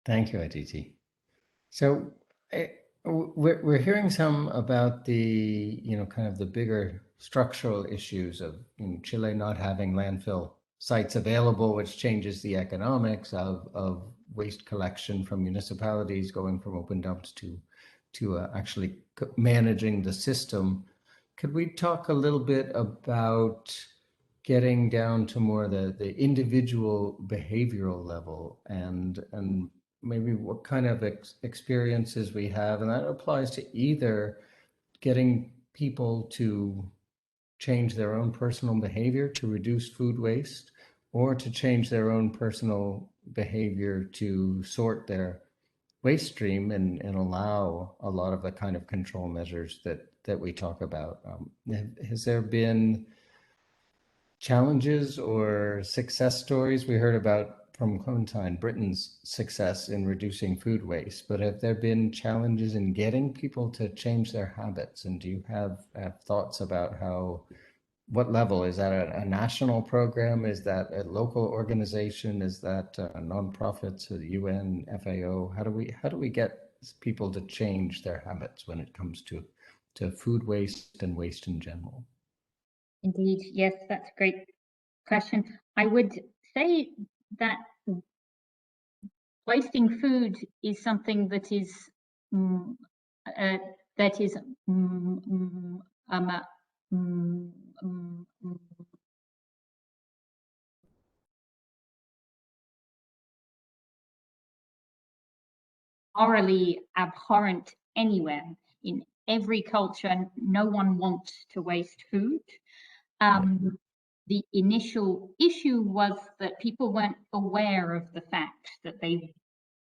Thank you, Aditi. So we're hearing some about the, kind of the bigger structural issues of Chile not having landfill sites available, which changes the economics of waste collection from municipalities going from open dumps to actually managing the system. Could we talk a little bit about getting down to more the individual behavioral level and maybe what kind of experiences we have? And that applies to either getting people to change their own personal behavior to reduce food waste, or to change their own personal behavior to sort their waste stream and allow a lot of the kind of control measures that we talk about. Has there been challenges or success stories? We heard about from Clementine, Britain's success in reducing food waste, but have there been challenges in getting people to change their habits? And do you have thoughts about what level? Is that a national program? Is that a local organization? Is that nonprofits, the UN, FAO? How do we get people to change their habits when it comes to food waste and waste in general? Indeed, yes, that's a great question. I would say that wasting food is something that is morally abhorrent anywhere. In every culture, no one wants to waste food. The initial issue was that people weren't aware of the fact that they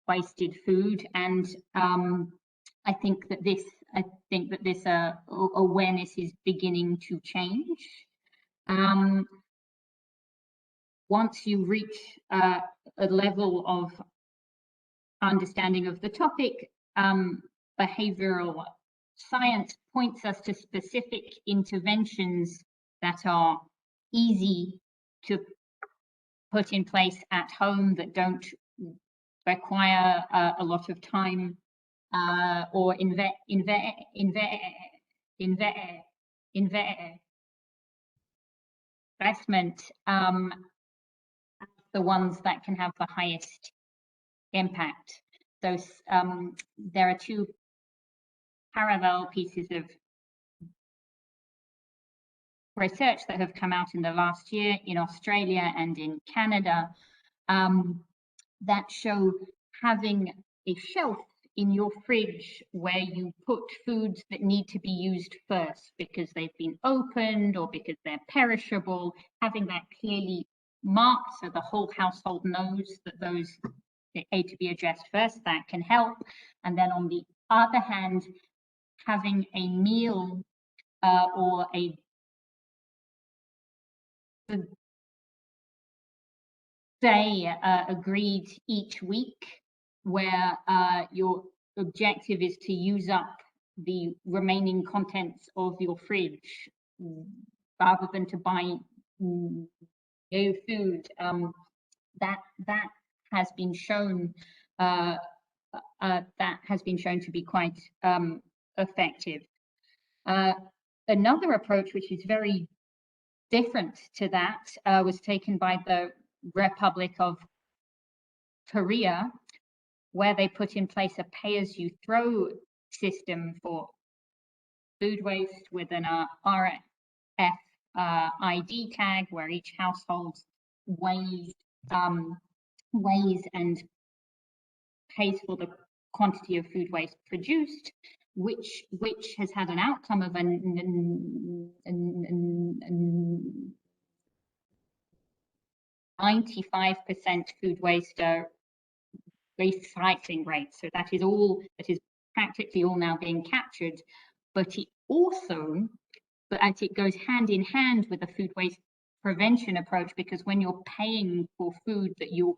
wasted food, and I think that this awareness is beginning to change. Once you reach a level of understanding of the topic, behavioral science points us to specific interventions that are easy to put in place at home, that don't require a lot of time or investment, the ones that can have the highest impact. Those there are two parallel pieces of research that have come out in the last year in Australia and in Canada that show having a shelf in your fridge where you put foods that need to be used first because they've been opened or because they're perishable, having that clearly marked so the whole household knows that those need to be addressed first, that can help. And then on the other hand, having a meal or a day agreed each week where your objective is to use up the remaining contents of your fridge rather than to buy new food. That has been shown to be quite effective. Another approach, which is very different to that, was taken by the Republic of Korea, where they put in place a pay-as-you-throw system for food waste with an RFID tag, where each household weighs and pays for the quantity of food waste produced, which has had an outcome of 95% food waste recycling rate. So that is practically all now being captured, but it goes hand in hand with the food waste prevention approach, because when you're paying for food that you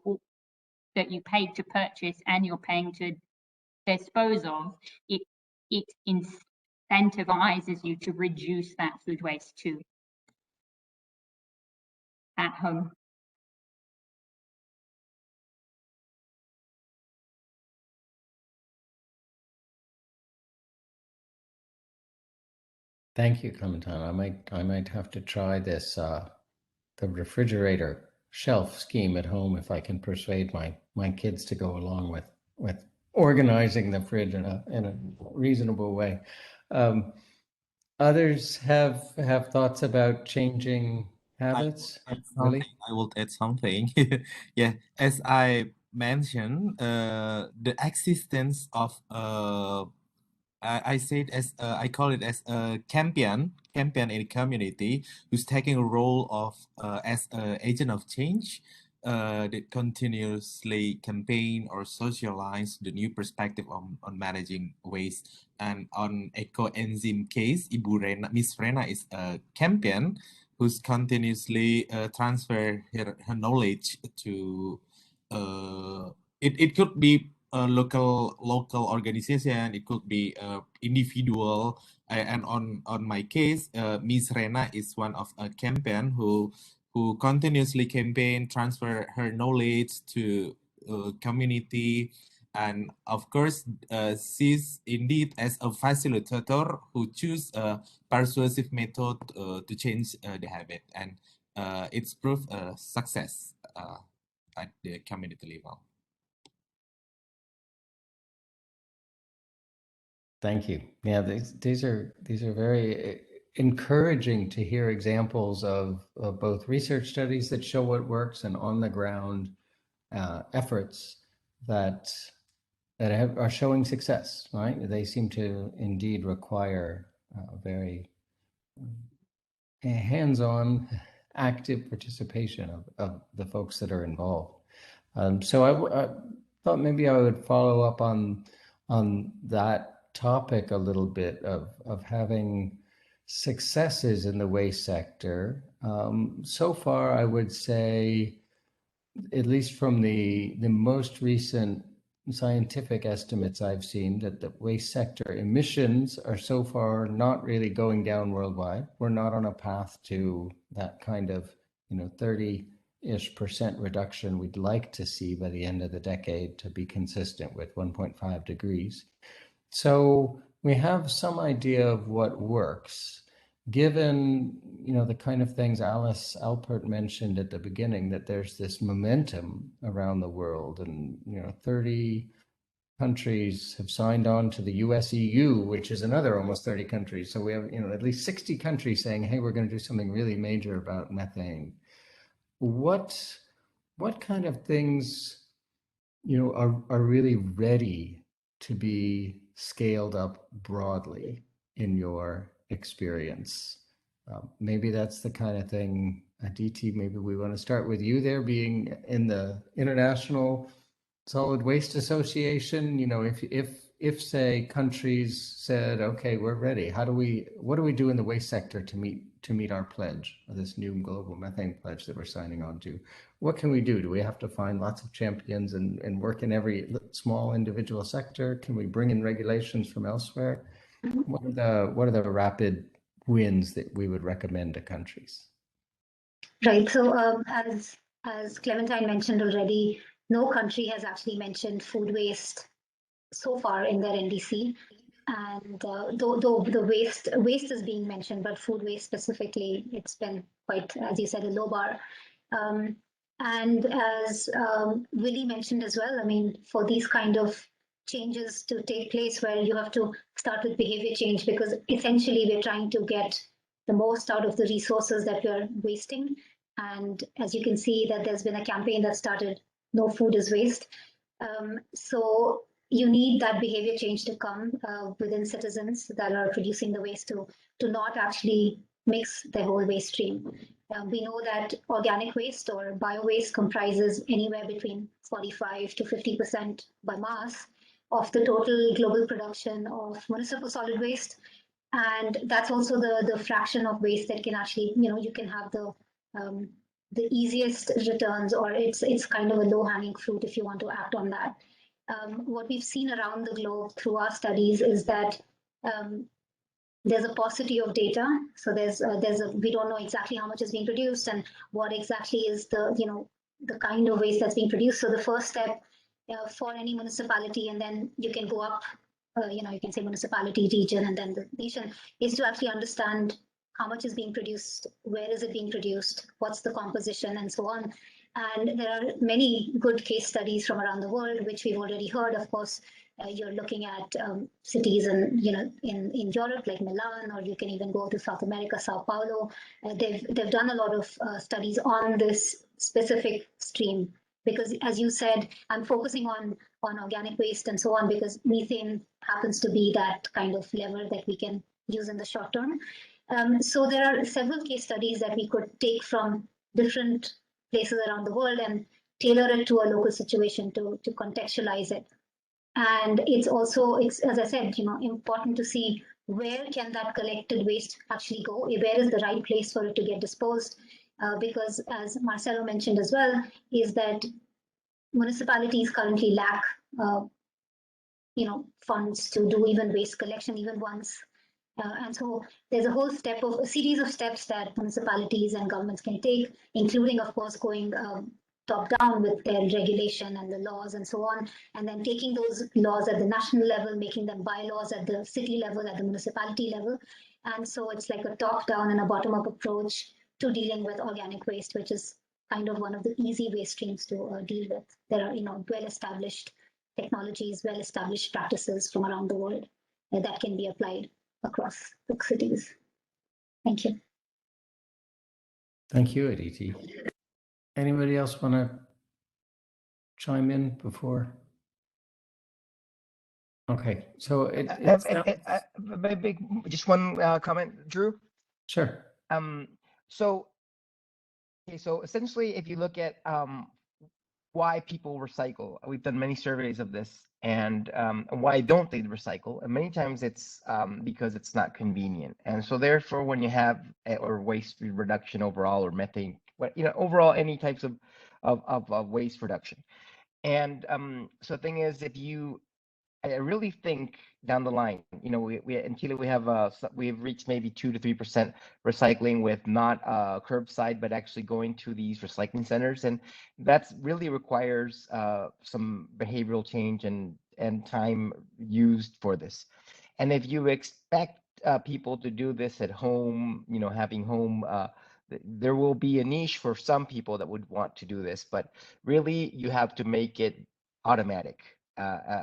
paid to purchase and you're paying to dispose of, it incentivizes you to reduce that food waste too at home. Thank you, Clementine. I might have to try this the refrigerator shelf scheme at home if I can persuade my kids to go along with organizing the fridge in a reasonable way. Others have thoughts about changing habits. Really? I will add something. Yeah, as I mentioned, the existence of I call it as a champion in a community who's taking a role of as an agent of change that continuously campaign or socialize the new perspective on managing waste. And on Ecoenzyme case, Miss Rena is a champion who's continuously transfer her knowledge to it could be a local organization, it could be individual, and on my case, Miss Rena is one of a campaign who continuously campaign, transfer her knowledge to community, and of course she's indeed as a facilitator who choose a persuasive method to change the habit, and it's proved a success at the community level. Thank you. Yeah, these are very encouraging to hear examples of both research studies that show what works and on the ground efforts that that are showing success, right? They seem to indeed require very hands-on, active participation of the folks that are involved. So I thought maybe I would follow up on that topic a little bit of having successes in the waste sector. So far, I would say, at least from the most recent scientific estimates I've seen, that the waste sector emissions are so far not really going down worldwide. We're not on a path to that kind of 30-ish% reduction we'd like to see by the end of the decade to be consistent with 1.5 degrees. So we have some idea of what works. Given the kind of things Alice Alpert mentioned at the beginning, that there's this momentum around the world, and 30 countries have signed on to the US-EU, which is another almost 30 countries. So we have at least 60 countries saying, hey, we're going to do something really major about methane. What kind of things are really ready to be scaled up broadly in your experience? Maybe that's the kind of thing, Aditi, maybe we want to start with you there, being in the International Solid Waste Association. If say countries said, okay, we're ready, what do we do in the waste sector to meet our pledge, this new global methane pledge that we're signing on to? What can we do? Do we have to find lots of champions and work in every small individual sector? Can we bring in regulations from elsewhere? What are the rapid wins that we would recommend to countries? Right. So as Clementine mentioned already, no country has actually mentioned food waste so far in their NDC. And though the waste is being mentioned, but food waste specifically, it's been quite, as you said, a low bar. And as Willie mentioned as well, I mean, for these kind of changes to take place, where you have to start with behavior change, because essentially we're trying to get the most out of the resources that we're wasting. And as you can see, that there's been a campaign that started, No Food is Waste. So you need that behavior change to come within citizens that are producing the waste to not actually mix the whole waste stream. We know that organic waste or bio waste comprises anywhere between 45 to 50% by mass of the total global production of municipal solid waste. And that's also the fraction of waste that can actually, you can have the easiest returns, or it's kind of a low-hanging fruit if you want to act on that. What we've seen around the globe through our studies is that there's a paucity of data. So we don't know exactly how much is being produced and what exactly is the kind of waste that's being produced. So the first step for any municipality, and then you can go up, you can say municipality, region, and then the nation, is to actually understand how much is being produced, where is it being produced, what's the composition, and so on. And there are many good case studies from around the world, which we've already heard. Of course, you're looking at cities in Europe like Milan, or you can even go to South America, Sao Paulo. They've done a lot of studies on this specific stream, because as you said, I'm focusing on organic waste and so on, because methane happens to be that kind of lever that we can use in the short term. So there are several case studies that we could take from different places around the world and tailor it to a local situation to contextualize it. And it's also, as I said, important to see where can that collected waste actually go, where is the right place for it to get disposed, because as Marcelo mentioned as well, is that municipalities currently lack funds to do even waste collection even once. And so there's a series of steps that municipalities and governments can take, including, of course, going top down with their regulation and the laws and so on, and then taking those laws at the national level, making them bylaws at the city level, at the municipality level. And so it's like a top down and a bottom up approach to dealing with organic waste, which is kind of one of the easy waste streams to deal with. There are well-established technologies, well-established practices from around the world that can be applied across the cities. Thank you. Thank you, Aditi. Anybody else want to chime in before Okay, so just one comment, Drew. Sure. So okay, so essentially, if you look at why people recycle, we've done many surveys of this, and why don't they recycle? And many times it's because it's not convenient. And so therefore, when you have or waste reduction overall, or methane, overall any types of waste reduction. And so the thing is, I really think down the line, we in Chile we've reached maybe 2 to 3% recycling with not curbside, but actually going to these recycling centers, and that's really requires some behavioral change and time used for this. And if you expect people to do this at home, having home, there will be a niche for some people that would want to do this, but really you have to make it automatic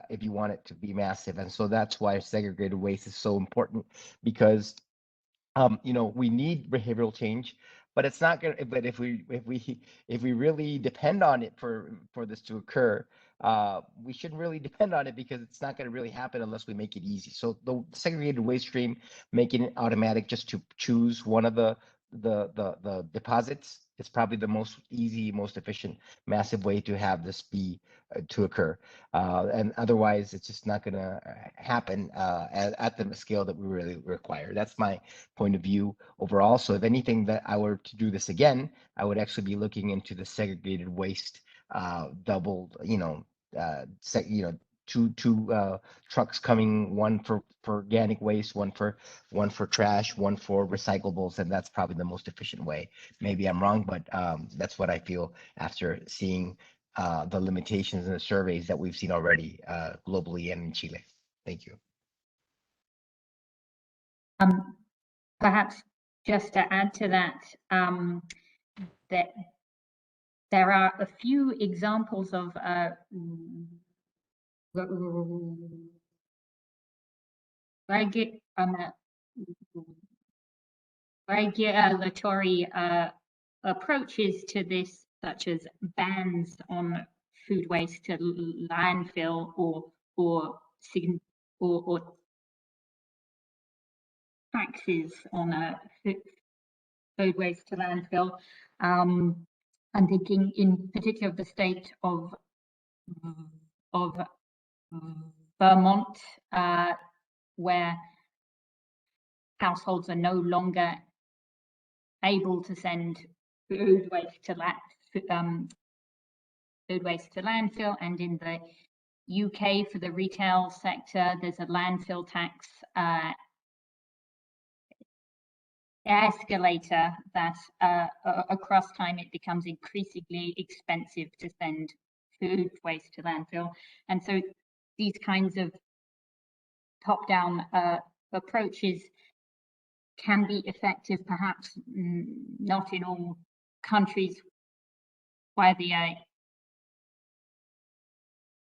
if you want it to be massive. And so that's why segregated waste is so important, because we need behavioral change, but it's not gonna. But if we really depend on it for this to occur, we shouldn't really depend on it, because it's not going to really happen unless we make it easy. So the segregated waste stream, making it automatic, just to choose one of the deposits, is probably the most easy, most efficient, massive way to have this be to occur. And otherwise, it's just not going to happen at the scale that we really require. That's my point of view overall. So if anything, that I were to do this again, I would actually be looking into the segregated waste, doubled, two trucks coming, one for organic waste, one for trash, one for recyclables, and that's probably the most efficient way. Maybe I'm wrong, but that's what I feel after seeing the limitations in the surveys that we've seen already globally and in Chile. Thank you. Perhaps just to add to that, that there are a few examples of regulatory approaches to this, such as bans on food waste to landfill, or taxes on food waste to landfill. I'm thinking in particular of the state of Vermont, where households are no longer able to send food waste to landfill, and in the UK for the retail sector, there's a landfill tax escalator that across time it becomes increasingly expensive to send food waste to landfill. And so these kinds of top-down approaches can be effective, perhaps not in all countries where the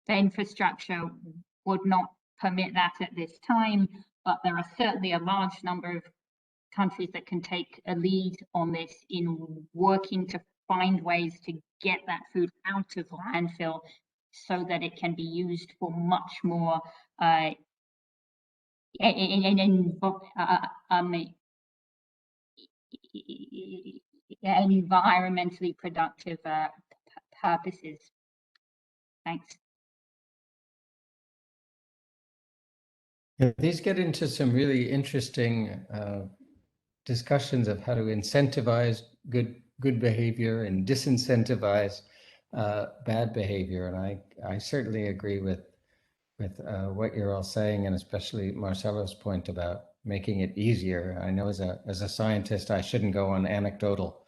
infrastructure would not permit that at this time, but there are certainly a large number of countries that can take a lead on this in working to find ways to get that food out of landfill so that it can be used for much more environmentally productive purposes. Thanks. Yeah, these get into some really interesting discussions of how to incentivize good behavior and disincentivize bad behavior. And I certainly agree with what you're all saying, and especially Marcelo's point about making it easier. I know as a scientist, I shouldn't go on anecdotal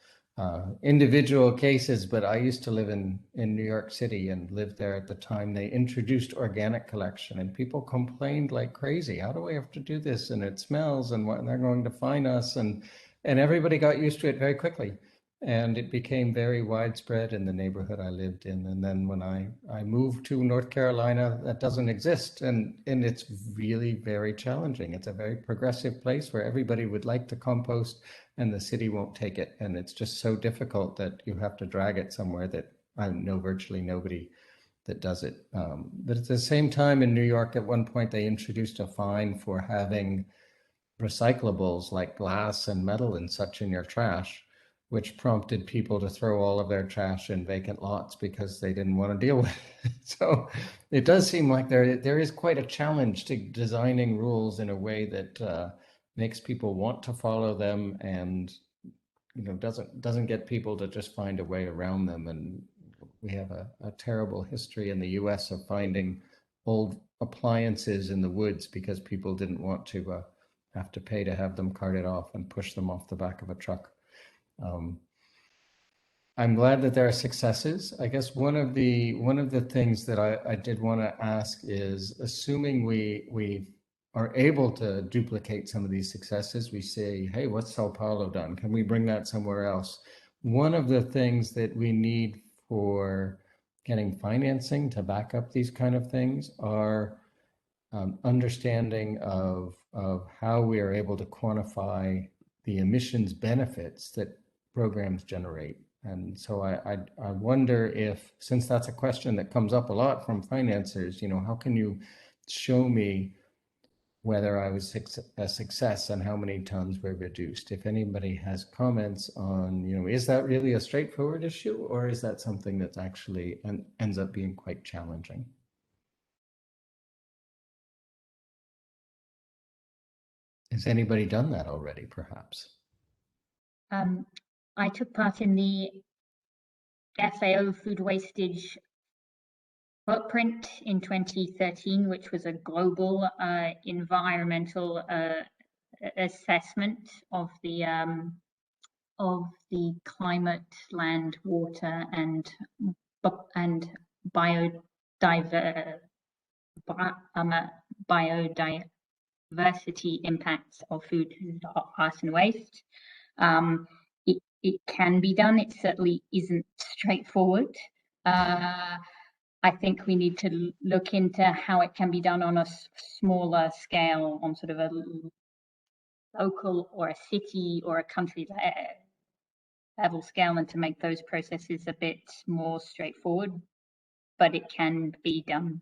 individual cases, but I used to live in New York City and lived there at the time they introduced organic collection, and people complained like crazy. How do we have to do this? And it smells, and what, they're going to fine us. And everybody got used to it very quickly. And it became very widespread in the neighborhood I lived in. And then when I moved to North Carolina, that doesn't exist. And it's really very challenging. It's a very progressive place where everybody would like to compost and the city won't take it. And it's just so difficult that you have to drag it somewhere that I know virtually nobody that does it. But at the same time, in New York, at one point, they introduced a fine for having recyclables like glass and metal and such in your trash, which prompted people to throw all of their trash in vacant lots because they didn't want to deal with it. So it does seem like there is quite a challenge to designing rules in a way that makes people want to follow them, and doesn't get people to just find a way around them. And we have a terrible history in the US of finding old appliances in the woods because people didn't want to have to pay to have them carted off and push them off the back of a truck. I'm glad that there are successes. I guess one of the things that I did want to ask is, assuming we are able to duplicate some of these successes, we say, hey, what's Sao Paulo done? Can we bring that somewhere else? One of the things that we need for getting financing to back up these kind of things are understanding of how we are able to quantify the emissions benefits that programs generate. And so I wonder if, since that's a question that comes up a lot from financiers, how can you show me whether I was a success and how many tons were reduced? If anybody has comments on, is that really a straightforward issue, or is that something that's actually ends up being quite challenging? Has anybody done that already, perhaps? I took part in the FAO food wastage footprint in 2013, which was a global environmental assessment of the climate, land, water, and biodiversity impacts of food loss and waste. It can be done. It certainly isn't straightforward. I think we need to look into how it can be done on a smaller scale, on sort of a local or a city or a country level scale, and to make those processes a bit more straightforward, but it can be done.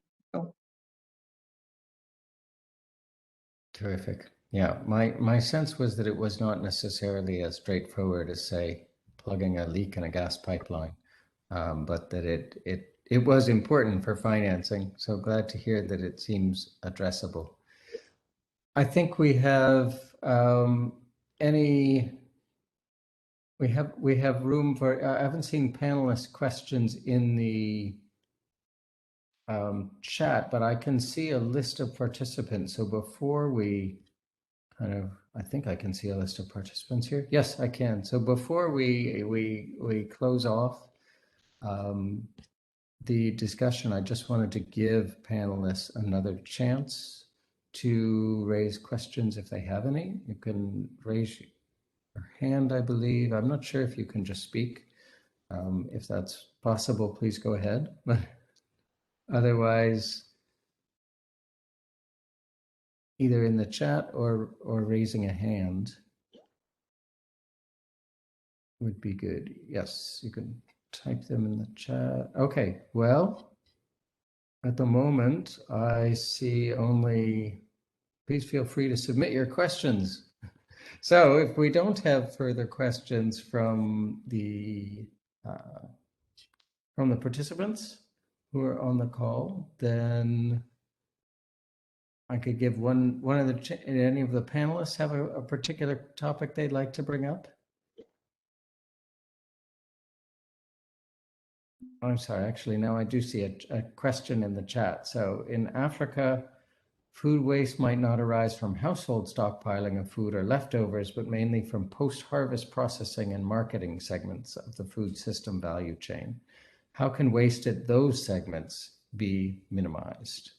Terrific. Yeah, my sense was that it was not necessarily as straightforward as, say, plugging a leak in a gas pipeline, but that it was important for financing. So glad to hear that it seems addressable. I think we have we have room for. I haven't seen panelist questions in the chat, but I can see a list of participants. So before we I think I can see a list of participants here. Yes, I can. So before we close off the discussion, I just wanted to give panelists another chance to raise questions if they have any. You can raise your hand, I believe. I'm not sure if you can just speak. If that's possible, please go ahead. But otherwise, either in the chat or raising a hand would be good. Yes, you can type them in the chat. Okay, well, at the moment, I see only, please feel free to submit your questions. So if we don't have further questions from the participants who are on the call, then I could give one of the, any of the panelists have a particular topic they'd like to bring up? I'm sorry, actually, now I do see a question in the chat. So in Africa, food waste might not arise from household stockpiling of food or leftovers, but mainly from post-harvest processing and marketing segments of the food system value chain. How can waste at those segments be minimized?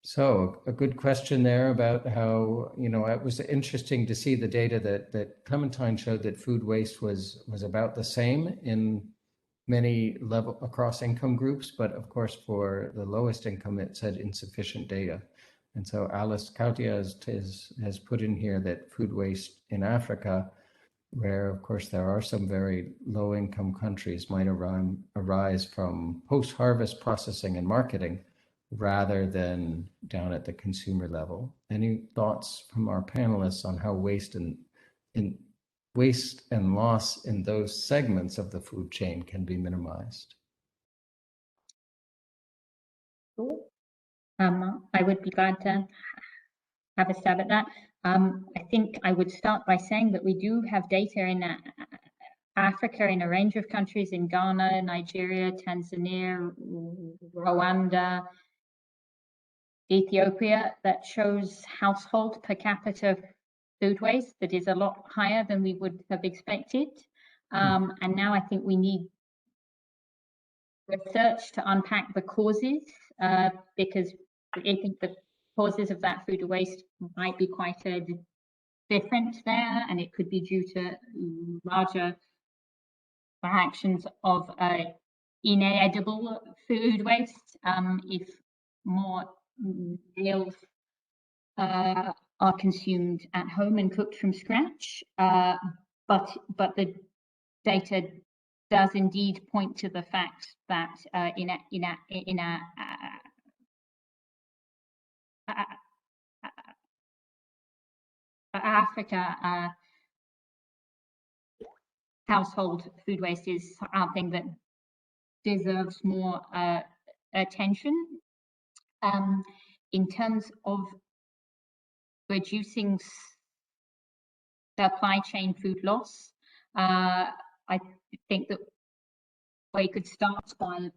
So a good question there about how, it was interesting to see the data that Clementine showed that food waste was about the same in many level across income groups, but of course for the lowest income it said insufficient data. And so Alice Kautia has put in here that food waste in Africa where, of course, there are some very low-income countries might arise from post-harvest processing and marketing rather than down at the consumer level. Any thoughts from our panelists on how waste and loss in those segments of the food chain can be minimized? I would be glad to have a stab at that. I think I would start by saying that we do have data in Africa in a range of countries, in Ghana, Nigeria, Tanzania, Rwanda, Ethiopia, that shows household per capita food waste that is a lot higher than we would have expected. And now I think we need research to unpack the causes, because I think the causes of that food waste might be quite different there, and it could be due to larger fractions of inedible food waste, if more meals are consumed at home and cooked from scratch. But the data does indeed point to the fact that in Africa, household food waste is something that deserves more attention. In terms of reducing supply chain food loss, I think that we could start by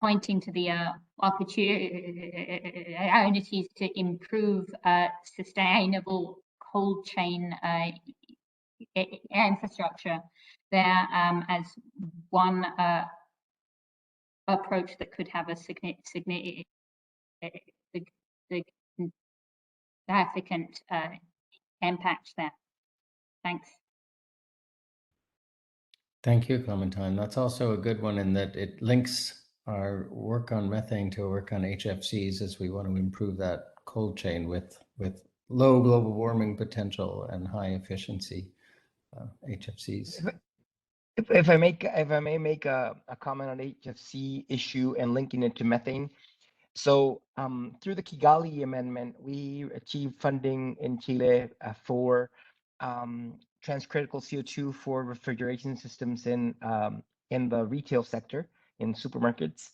pointing to the opportunities to improve sustainable cold chain infrastructure there, as one approach that could have a significant impact there. Thanks. Thank you, Clementine. That's also a good one in that it links our work on methane to work on HFCs, as we want to improve that cold chain with low global warming potential and high efficiency HFCs. If I may make a comment on HFC issue and linking it to methane. So through the Kigali Amendment, we achieved funding in Chile for transcritical CO2 for refrigeration systems in the retail sector, in supermarkets.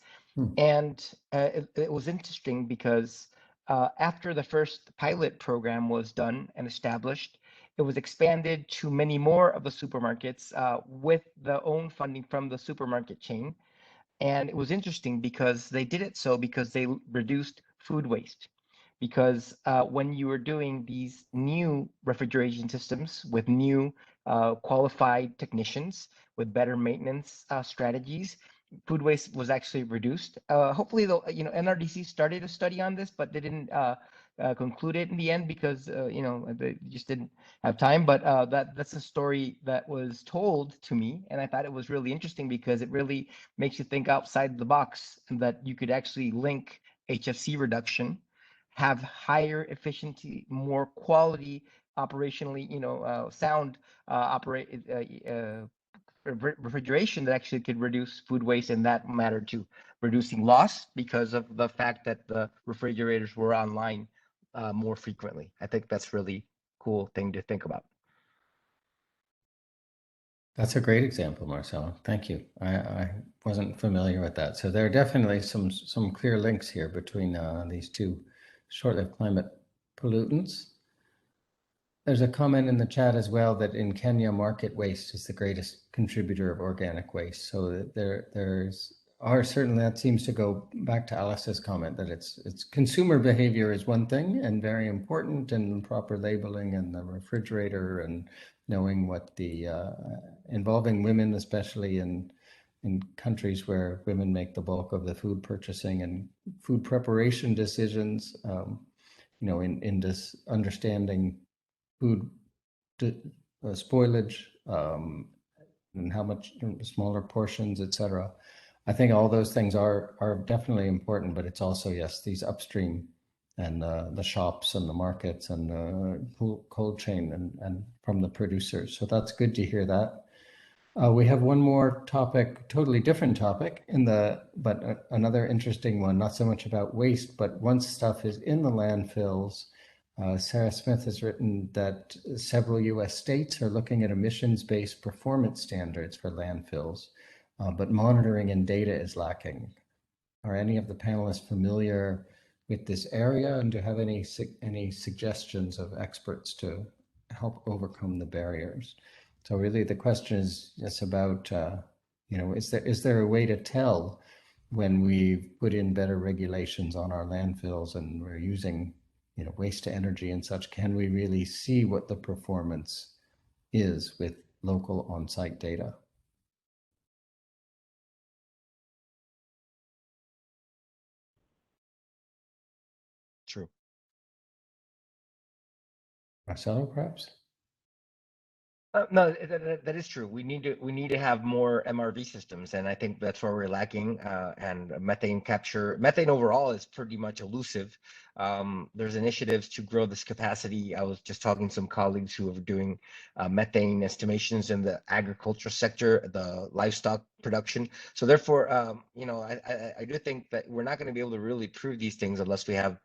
And it was interesting because after the first pilot program was done and established, it was expanded to many more of the supermarkets with the own funding from the supermarket chain. And it was interesting because they did it because they reduced food waste. Because when you were doing these new refrigeration systems with new qualified technicians with better maintenance strategies, food waste was actually reduced. Hopefully, NRDC started a study on this, but they didn't conclude it in the end because they just didn't have time. But that's a story that was told to me, and I thought it was really interesting because it really makes you think outside the box, and that you could actually link HFC reduction, have higher efficiency, more quality, operationally, sound refrigeration that actually could reduce food waste, and that mattered to reducing loss because of the fact that the refrigerators were online more frequently. I think that's really cool thing to think about. That's a great example, Marcelo. Thank you. I wasn't familiar with that. So there are definitely some clear links here between these two short-lived climate pollutants. There's a comment in the chat as well that in Kenya, market waste is the greatest contributor of organic waste. So certainly that seems to go back to Alice's comment that it's consumer behavior is one thing and very important, and proper labeling and the refrigerator and knowing what the involving women, especially in countries where women make the bulk of the food purchasing and food preparation decisions, in this understanding food spoilage and how much smaller portions, etc. I think all those things are definitely important, but it's also, yes, these upstream and the shops and the markets and the cold chain and from the producers. So that's good to hear that. We have one more topic, totally different topic, but another interesting one, not so much about waste, but once stuff is in the landfills, Sarah Smith has written that several US states are looking at emissions-based performance standards for landfills, but monitoring and data is lacking. Are any of the panelists familiar with this area, and do you have any suggestions of experts to help overcome the barriers? So really the question is just about, is there a way to tell when we put in better regulations on our landfills and we're using, waste to energy and such, can we really see what the performance is with local on-site data? True. Marcelo, perhaps? No, that is true. We need to have more MRV systems, and I think that's where we're lacking. And methane overall is pretty much elusive. There's initiatives to grow this capacity. I was just talking to some colleagues who are doing methane estimations in the agriculture sector, the livestock production. So therefore, I do think that we're not going to be able to really prove these things unless we have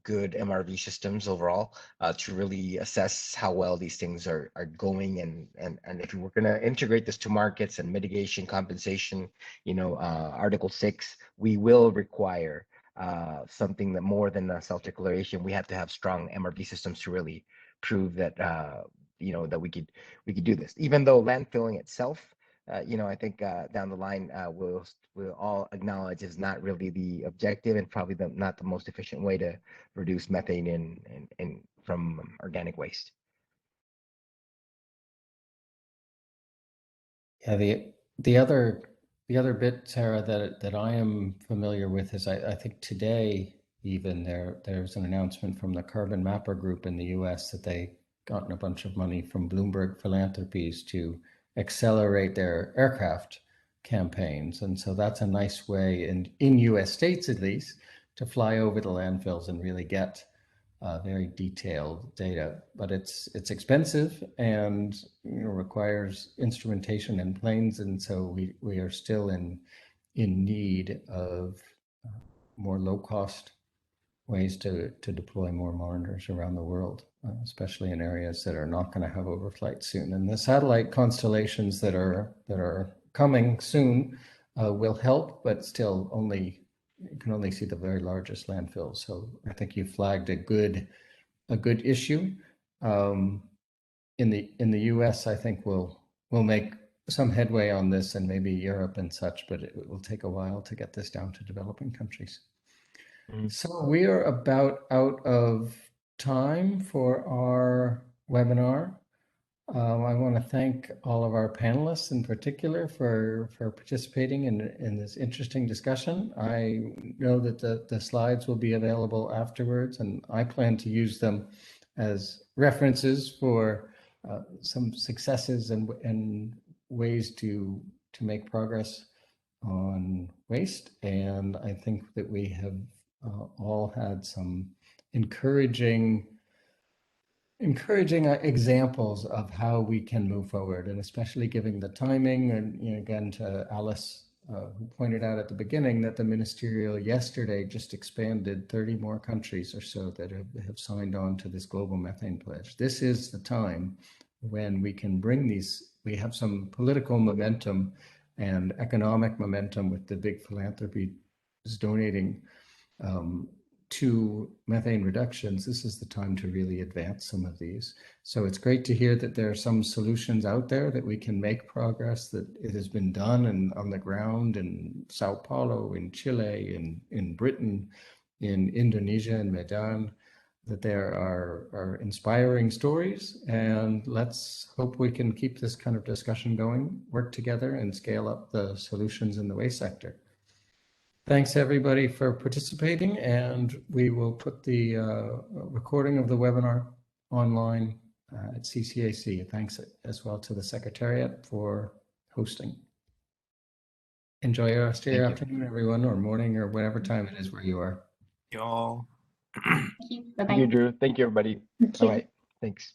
good MRV systems overall to really assess how well these things are going, and if we're going to integrate this to markets and mitigation, compensation, Article 6, we will require something that more than a self-declaration. We have to have strong MRV systems to really prove that that we could do this. Even though landfilling itself, I think down the line we'll all acknowledge is not really the objective, and probably not the most efficient way to reduce methane in from organic waste. Yeah, the other bit, Sarah, that I am familiar with is I think today even there's an announcement from the Carbon Mapper Group in the US that they gotten a bunch of money from Bloomberg Philanthropies to accelerate their aircraft campaigns. And so that's a nice way in US states at least to fly over the landfills and really get very detailed data, but it's expensive and requires instrumentation and planes, and so we are still in need of more low cost ways to deploy more monitors around the world, especially in areas that are not going to have overflight soon. And the satellite constellations that are coming soon will help, but still you can only see the very largest landfills. So I think you flagged a good issue. In the US, I think we'll make some headway on this, and maybe Europe and such, but it will take a while to get this down to developing countries. So we are about out of time for our webinar. I want to thank all of our panelists in particular for participating in this interesting discussion. I know that the slides will be available afterwards, and I plan to use them as references for some successes and ways to make progress on waste. And I think that we have all had some encouraging examples of how we can move forward, and especially given the timing. And again, to Alice, who pointed out at the beginning that the ministerial yesterday just expanded 30 more countries or so that have signed on to this global methane pledge. This is the time when we can bring these. We have some political momentum and economic momentum with the big philanthropy is donating to methane reductions. This is the time to really advance some of these. So it's great to hear that there are some solutions out there that we can make progress, that it has been done and on the ground in Sao Paulo, in Chile, in Britain, in Indonesia, in Medan, that there are inspiring stories. And let's hope we can keep this kind of discussion going, work together, and scale up the solutions in the waste sector. Thanks everybody for participating, and we will put the recording of the webinar online at CCAC. Thanks as well to the Secretariat for hosting. Enjoy your rest of your afternoon, everyone, or morning, or whatever time it is where you are. Y'all. Thank you. Bye-bye. Thank you, Drew. Thank you, everybody. Thank you. All right. Thanks.